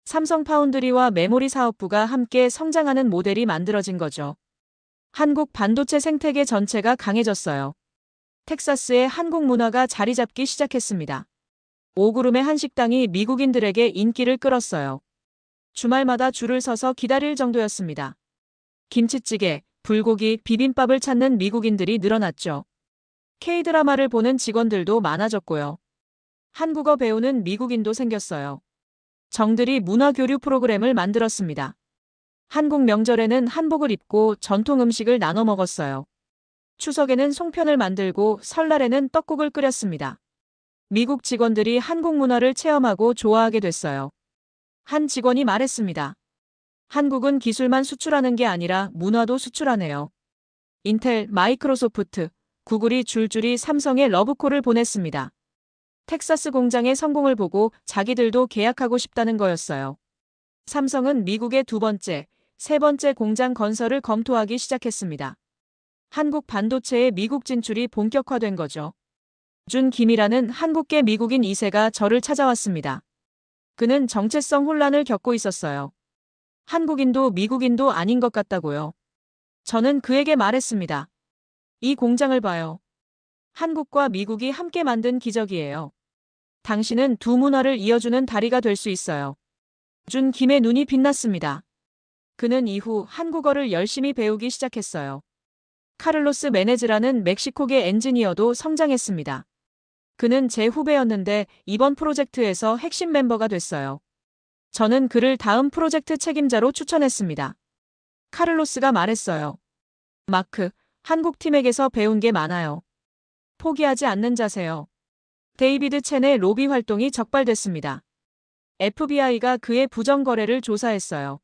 삼성 파운드리와 메모리 사업부가 함께 성장하는 모델이 만들어진 거죠. 한국 반도체 생태계 전체가 강해졌어요. 텍사스에 한국 문화가 자리 잡기 시작했습니다. 5구름의 한식당이 미국인들에게 인기를 끌었어요. 주말마다 줄을 서서 기다릴 정도였습니다. 김치찌개, 불고기, 비빔밥을 찾는 미국인들이 늘어났죠. K-드라마를 보는 직원들도 많아졌고요. 한국어 배우는 미국인도 생겼어요. 정들이 문화교류 프로그램을 만들었습니다. 한국 명절에는 한복을 입고 전통 음식을 나눠 먹었어요. 추석에는 송편을 만들고 설날에는 떡국을 끓였습니다. 미국 직원들이 한국 문화를 체험하고 좋아하게 됐어요. 한 직원이 말했습니다. 한국은 기술만 수출하는 게 아니라 문화도 수출하네요. 인텔, 마이크로소프트, 구글이 줄줄이 삼성에 러브콜을 보냈습니다. 텍사스 공장의 성공을 보고 자기들도 계약하고 싶다는 거였어요. 삼성은 미국의 두 번째, 세 번째 공장 건설을 검토하기 시작했습니다. 한국 반도체의 미국 진출이 본격화된 거죠. 준 김이라는 한국계 미국인 2세가 저를 찾아왔습니다. 그는 정체성 혼란을 겪고 있었어요. 한국인도 미국인도 아닌 것 같다고요. 저는 그에게 말했습니다. 이 공장을 봐요. 한국과 미국이 함께 만든 기적이에요. 당신은 두 문화를 이어주는 다리가 될 수 있어요. 준 김의 눈이 빛났습니다. 그는 이후 한국어를 열심히 배우기 시작했어요. 카를로스 메네즈라는 멕시코계 엔지니어도 성장했습니다. 그는 제 후배였는데 이번 프로젝트에서 핵심 멤버가 됐어요. 저는 그를 다음 프로젝트 책임자로 추천했습니다. 카를로스가 말했어요. 마크, 한국 팀에게서 배운 게 많아요. 포기하지 않는 자세요. 데이비드 첸의 로비 활동이 적발됐습니다. FBI가 그의 부정거래를 조사했어요.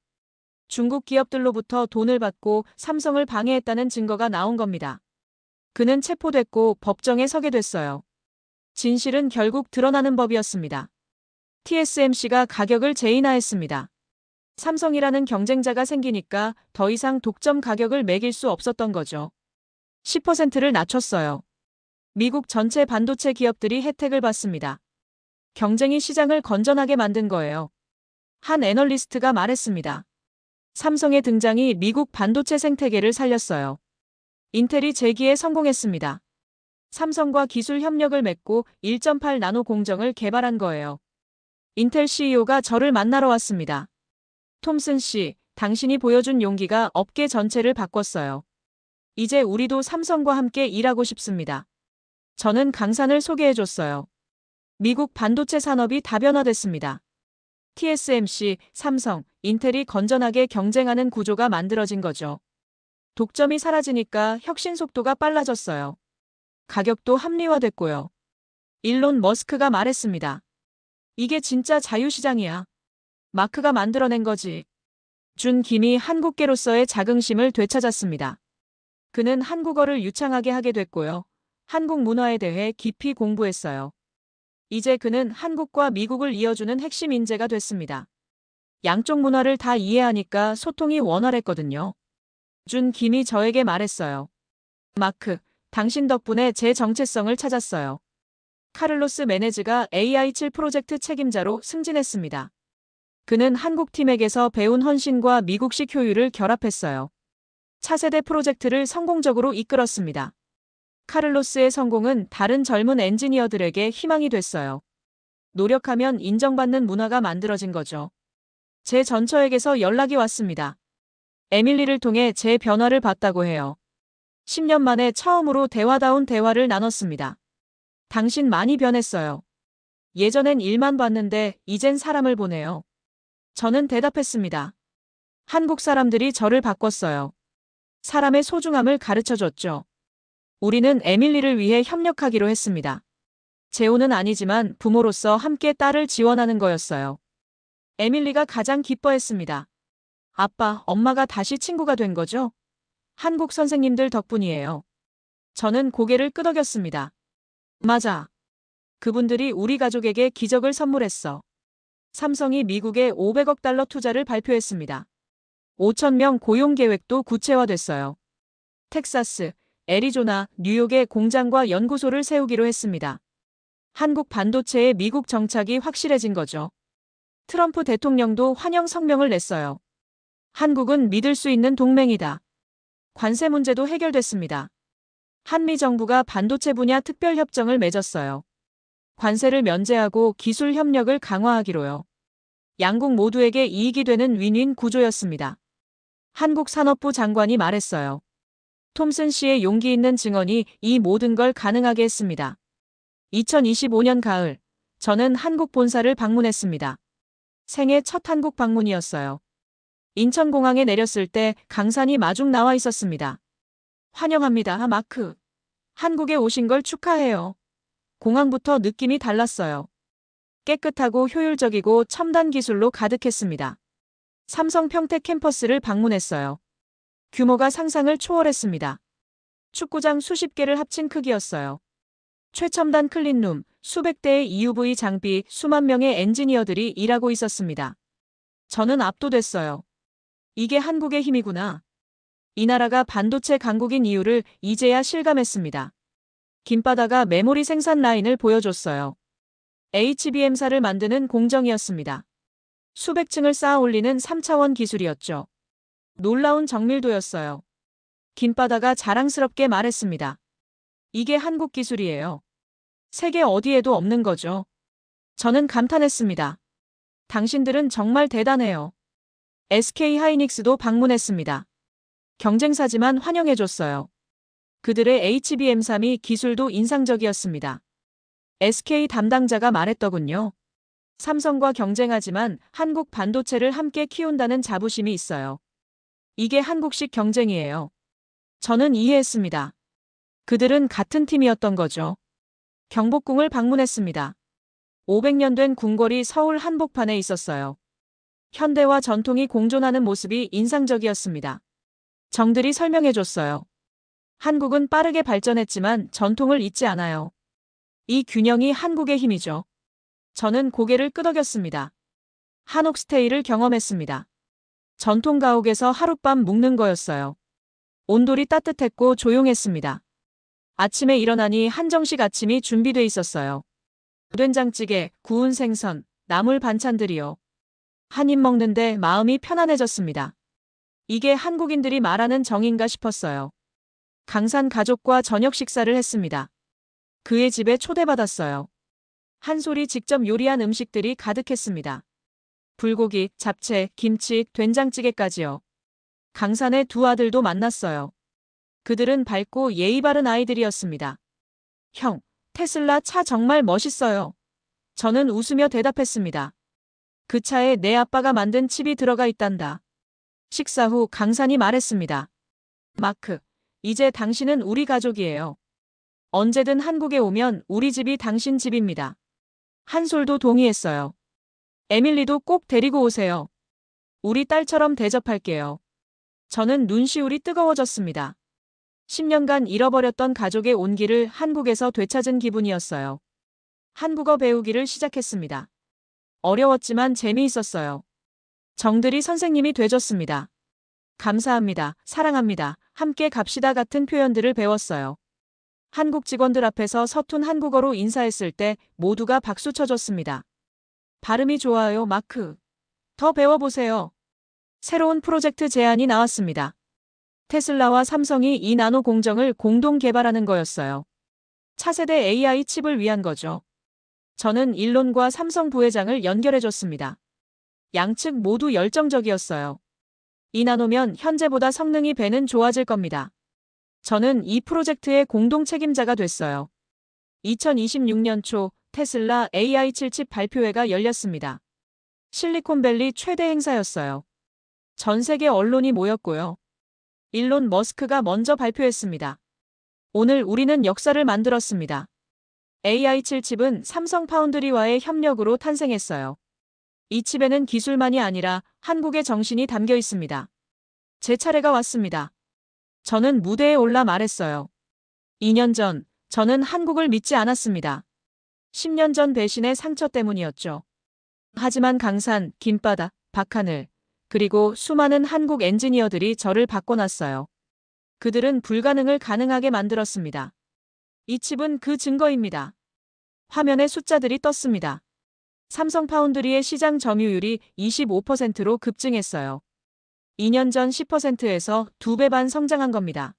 중국 기업들로부터 돈을 받고 삼성을 방해했다는 증거가 나온 겁니다. 그는 체포됐고 법정에 서게 됐어요. 진실은 결국 드러나는 법이었습니다. TSMC가 가격을 재인하했습니다. 삼성이라는 경쟁자가 생기니까 더 이상 독점 가격을 매길 수 없었던 거죠. 10%를 낮췄어요. 미국 전체 반도체 기업들이 혜택을 받습니다. 경쟁이 시장을 건전하게 만든 거예요. 한 애널리스트가 말했습니다. 삼성의 등장이 미국 반도체 생태계를 살렸어요. 인텔이 재기에 성공했습니다. 삼성과 기술 협력을 맺고 1.8 나노 공정을 개발한 거예요. 인텔 CEO가 저를 만나러 왔습니다. 톰슨 씨, 당신이 보여준 용기가 업계 전체를 바꿨어요. 이제 우리도 삼성과 함께 일하고 싶습니다. 저는 강산을 소개해줬어요. 미국 반도체 산업이 다변화됐습니다. TSMC, 삼성, 인텔이 건전하게 경쟁하는 구조가 만들어진 거죠. 독점이 사라지니까 혁신 속도가 빨라졌어요. 가격도 합리화됐고요. 일론 머스크가 말했습니다. 이게 진짜 자유시장이야. 마크가 만들어낸 거지. 준 김이 한국계로서의 자긍심을 되찾았습니다. 그는 한국어를 유창하게 하게 됐고요. 한국 문화에 대해 깊이 공부했어요. 이제 그는 한국과 미국을 이어주는 핵심 인재가 됐습니다. 양쪽 문화를 다 이해하니까 소통이 원활했거든요. 준 김이 저에게 말했어요. 마크, 당신 덕분에 제 정체성을 찾았어요. 카를로스 메네즈가 AI7 프로젝트 책임자로 승진했습니다. 그는 한국팀에게서 배운 헌신과 미국식 효율을 결합했어요. 차세대 프로젝트를 성공적으로 이끌었습니다. 카를로스의 성공은 다른 젊은 엔지니어들에게 희망이 됐어요. 노력하면 인정받는 문화가 만들어진 거죠. 제 전처에게서 연락이 왔습니다. 에밀리를 통해 제 변화를 봤다고 해요. 10년 만에 처음으로 대화다운 대화를 나눴습니다. 당신 많이 변했어요. 예전엔 일만 봤는데 이젠 사람을 보네요. 저는 대답했습니다. 한국 사람들이 저를 바꿨어요. 사람의 소중함을 가르쳐줬죠. 우리는 에밀리를 위해 협력하기로 했습니다. 재혼은 아니지만 부모로서 함께 딸을 지원하는 거였어요. 에밀리가 가장 기뻐했습니다. 아빠, 엄마가 다시 친구가 된 거죠? 한국 선생님들 덕분이에요. 저는 고개를 끄덕였습니다. 맞아. 그분들이 우리 가족에게 기적을 선물했어. 삼성이 미국에 500억 달러 투자를 발표했습니다. 5,000명 고용 계획도 구체화됐어요. 텍사스, 애리조나, 뉴욕에 공장과 연구소를 세우기로 했습니다. 한국 반도체의 미국 정착이 확실해진 거죠. 트럼프 대통령도 환영 성명을 냈어요. 한국은 믿을 수 있는 동맹이다. 관세 문제도 해결됐습니다. 한미 정부가 반도체 분야 특별협정을 맺었어요. 관세를 면제하고 기술 협력을 강화하기로요. 양국 모두에게 이익이 되는 윈윈 구조였습니다. 한국 산업부 장관이 말했어요. 톰슨 씨의 용기 있는 증언이 이 모든 걸 가능하게 했습니다. 2025년 가을, 저는 한국 본사를 방문했습니다. 생애 첫 한국 방문이었어요. 인천공항에 내렸을 때 강산이 마중 나와 있었습니다. 환영합니다, 마크. 한국에 오신 걸 축하해요. 공항부터 느낌이 달랐어요. 깨끗하고 효율적이고 첨단 기술로 가득했습니다. 삼성 평택 캠퍼스를 방문했어요. 규모가 상상을 초월했습니다. 축구장 수십 개를 합친 크기였어요. 최첨단 클린룸, 수백 대의 EUV 장비, 수만 명의 엔지니어들이 일하고 있었습니다. 저는 압도됐어요. 이게 한국의 힘이구나. 이 나라가 반도체 강국인 이유를 이제야 실감했습니다. 김바다가 메모리 생산 라인을 보여줬어요. HBM사를 만드는 공정이었습니다. 수백 층을 쌓아 올리는 3차원 기술이었죠. 놀라운 정밀도였어요. 김바다가 자랑스럽게 말했습니다. 이게 한국 기술이에요. 세계 어디에도 없는 거죠. 저는 감탄했습니다. 당신들은 정말 대단해요. SK 하이닉스도 방문했습니다. 경쟁사지만 환영해줬어요. 그들의 HBM3이 기술도 인상적이었습니다. SK 담당자가 말했더군요. 삼성과 경쟁하지만 한국 반도체를 함께 키운다는 자부심이 있어요. 이게 한국식 경쟁이에요. 저는 이해했습니다. 그들은 같은 팀이었던 거죠. 경복궁을 방문했습니다. 500년 된 궁궐이 서울 한복판에 있었어요. 현대와 전통이 공존하는 모습이 인상적이었습니다. 정들이 설명해줬어요. 한국은 빠르게 발전했지만 전통을 잊지 않아요. 이 균형이 한국의 힘이죠. 저는 고개를 끄덕였습니다. 한옥 스테이를 경험했습니다. 전통 가옥에서 하룻밤 묵는 거였어요. 온돌이 따뜻했고 조용했습니다. 아침에 일어나니 한정식 아침이 준비돼 있었어요. 된장찌개, 구운 생선, 나물 반찬들이요. 한 입 먹는데 마음이 편안해졌습니다. 이게 한국인들이 말하는 정인가 싶었어요. 강산 가족과 저녁 식사를 했습니다. 그의 집에 초대받았어요. 한솔이 직접 요리한 음식들이 가득했습니다. 불고기, 잡채, 김치, 된장찌개까지요. 강산의 두 아들도 만났어요. 그들은 밝고 예의 바른 아이들이었습니다. 형, 테슬라 차 정말 멋있어요. 저는 웃으며 대답했습니다. 그 차에 내 아빠가 만든 칩이 들어가 있단다. 식사 후 강산이 말했습니다. 마크, 이제 당신은 우리 가족이에요. 언제든 한국에 오면 우리 집이 당신 집입니다. 한솔도 동의했어요. 에밀리도 꼭 데리고 오세요. 우리 딸처럼 대접할게요. 저는 눈시울이 뜨거워졌습니다. 10년간 잃어버렸던 가족의 온기를 한국에서 되찾은 기분이었어요. 한국어 배우기를 시작했습니다. 어려웠지만 재미있었어요. 정들이 선생님이 돼줬습니다. 감사합니다. 사랑합니다. 함께 갑시다 같은 표현들을 배웠어요. 한국 직원들 앞에서 서툰 한국어로 인사했을 때 모두가 박수 쳐줬습니다. 발음이 좋아요, 마크. 더 배워보세요. 새로운 프로젝트 제안이 나왔습니다. 테슬라와 삼성이 이 나노 공정을 공동 개발하는 거였어요. 차세대 AI 칩을 위한 거죠. 저는 일론과 삼성 부회장을 연결해줬습니다. 양측 모두 열정적이었어요. 이 나노면 현재보다 성능이 배는 좋아질 겁니다. 저는 이 프로젝트의 공동 책임자가 됐어요. 2026년 초 테슬라 AI7 칩 발표회가 열렸습니다. 실리콘밸리 최대 행사였어요. 전 세계 언론이 모였고요. 일론 머스크가 먼저 발표했습니다. 오늘 우리는 역사를 만들었습니다. AI7 칩은 삼성 파운드리와의 협력으로 탄생했어요. 이 칩에는 기술만이 아니라 한국의 정신이 담겨 있습니다. 제 차례가 왔습니다. 저는 무대에 올라 말했어요. 2년 전, 저는 한국을 믿지 않았습니다. 10년 전 배신의 상처 때문이었죠. 하지만 강산, 김바다, 박하늘, 그리고 수많은 한국 엔지니어들이 저를 바꿔놨어요. 그들은 불가능을 가능하게 만들었습니다. 이 칩은 그 증거입니다. 화면에 숫자들이 떴습니다. 삼성 파운드리의 시장 점유율이 25%로 급증했어요. 2년 전 10%에서 2배 반 성장한 겁니다.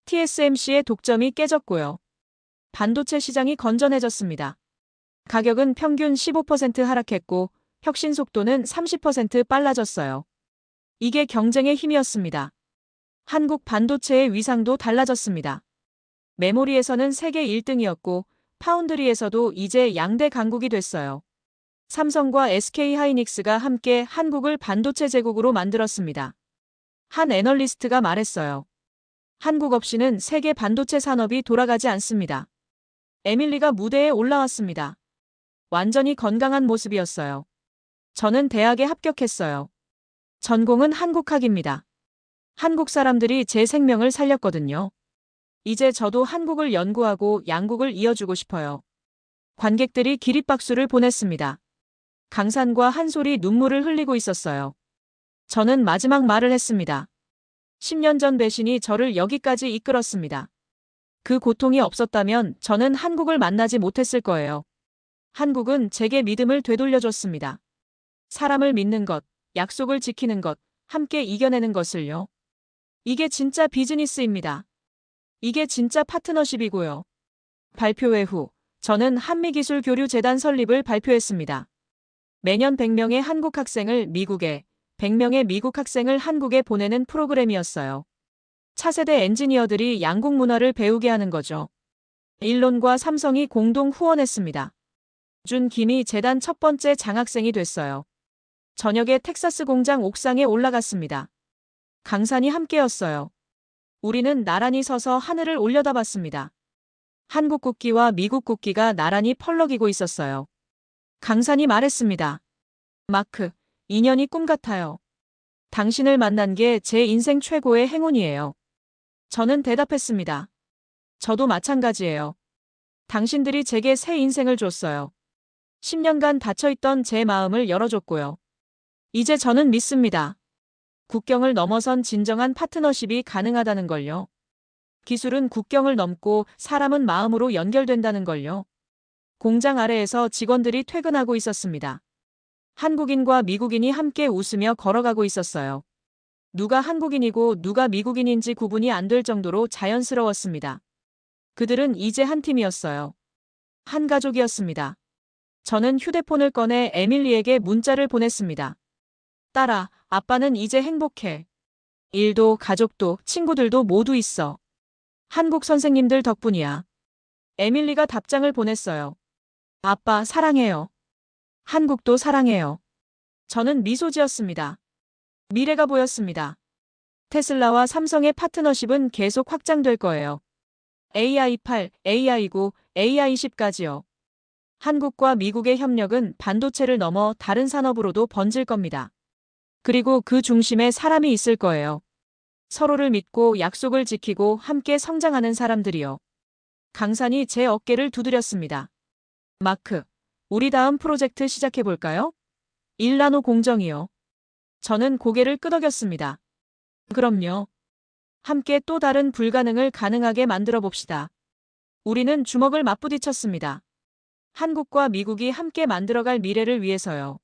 TSMC의 독점이 깨졌고요. 반도체 시장이 건전해졌습니다. 가격은 평균 15% 하락했고 혁신 속도는 30% 빨라졌어요. 이게 경쟁의 힘이었습니다. 한국 반도체의 위상도 달라졌습니다. 메모리에서는 세계 1등이었고 파운드리에서도 이제 양대 강국이 됐어요. 삼성과 SK하이닉스가 함께 한국을 반도체 제국으로 만들었습니다. 한 애널리스트가 말했어요. 한국 없이는 세계 반도체 산업이 돌아가지 않습니다. 에밀리가 무대에 올라왔습니다. 완전히 건강한 모습이었어요. 저는 대학에 합격했어요. 전공은 한국학입니다. 한국 사람들이 제 생명을 살렸거든요. 이제 저도 한국을 연구하고 양국을 이어주고 싶어요. 관객들이 기립박수를 보냈습니다. 강산과 한솔이 눈물을 흘리고 있었어요. 저는 마지막 말을 했습니다. 10년 전 배신이 저를 여기까지 이끌었습니다. 그 고통이 없었다면 저는 한국을 만나지 못했을 거예요. 한국은 제게 믿음을 되돌려줬습니다. 사람을 믿는 것, 약속을 지키는 것, 함께 이겨내는 것을요. 이게 진짜 비즈니스입니다. 이게 진짜 파트너십이고요. 발표회 후, 저는 한미기술교류재단 설립을 발표했습니다. 매년 100명의 한국 학생을 미국에, 100명의 미국 학생을 한국에 보내는 프로그램이었어요. 차세대 엔지니어들이 양국 문화를 배우게 하는 거죠. 일론과 삼성이 공동 후원했습니다. 준 김이 재단 첫 번째 장학생이 됐어요. 저녁에 텍사스 공장 옥상에 올라갔습니다. 강산이 함께였어요. 우리는 나란히 서서 하늘을 올려다봤습니다. 한국 국기와 미국 국기가 나란히 펄럭이고 있었어요. 강산이 말했습니다. 마크, 인연이 꿈 같아요. 당신을 만난 게 제 인생 최고의 행운이에요. 저는 대답했습니다. 저도 마찬가지예요. 당신들이 제게 새 인생을 줬어요. 10년간 닫혀있던 제 마음을 열어줬고요. 이제 저는 믿습니다. 국경을 넘어선 진정한 파트너십이 가능하다는 걸요. 기술은 국경을 넘고 사람은 마음으로 연결된다는 걸요. 공장 아래에서 직원들이 퇴근하고 있었습니다. 한국인과 미국인이 함께 웃으며 걸어가고 있었어요. 누가 한국인이고 누가 미국인인지 구분이 안 될 정도로 자연스러웠습니다. 그들은 이제 한 팀이었어요. 한 가족이었습니다. 저는 휴대폰을 꺼내 에밀리에게 문자를 보냈습니다. 딸아, 아빠는 이제 행복해. 일도 가족도 친구들도 모두 있어. 한국 선생님들 덕분이야. 에밀리가 답장을 보냈어요. 아빠 사랑해요. 한국도 사랑해요. 저는 미소 지었습니다. 미래가 보였습니다. 테슬라와 삼성의 파트너십은 계속 확장될 거예요. AI8, AI9, AI10까지요. 한국과 미국의 협력은 반도체를 넘어 다른 산업으로도 번질 겁니다. 그리고 그 중심에 사람이 있을 거예요. 서로를 믿고 약속을 지키고 함께 성장하는 사람들이요. 강산이 제 어깨를 두드렸습니다. 마크, 우리 다음 프로젝트 시작해볼까요? 1나노 공정이요. 저는 고개를 끄덕였습니다. 그럼요. 함께 또 다른 불가능을 가능하게 만들어 봅시다. 우리는 주먹을 맞부딪혔습니다. 한국과 미국이 함께 만들어갈 미래를 위해서요.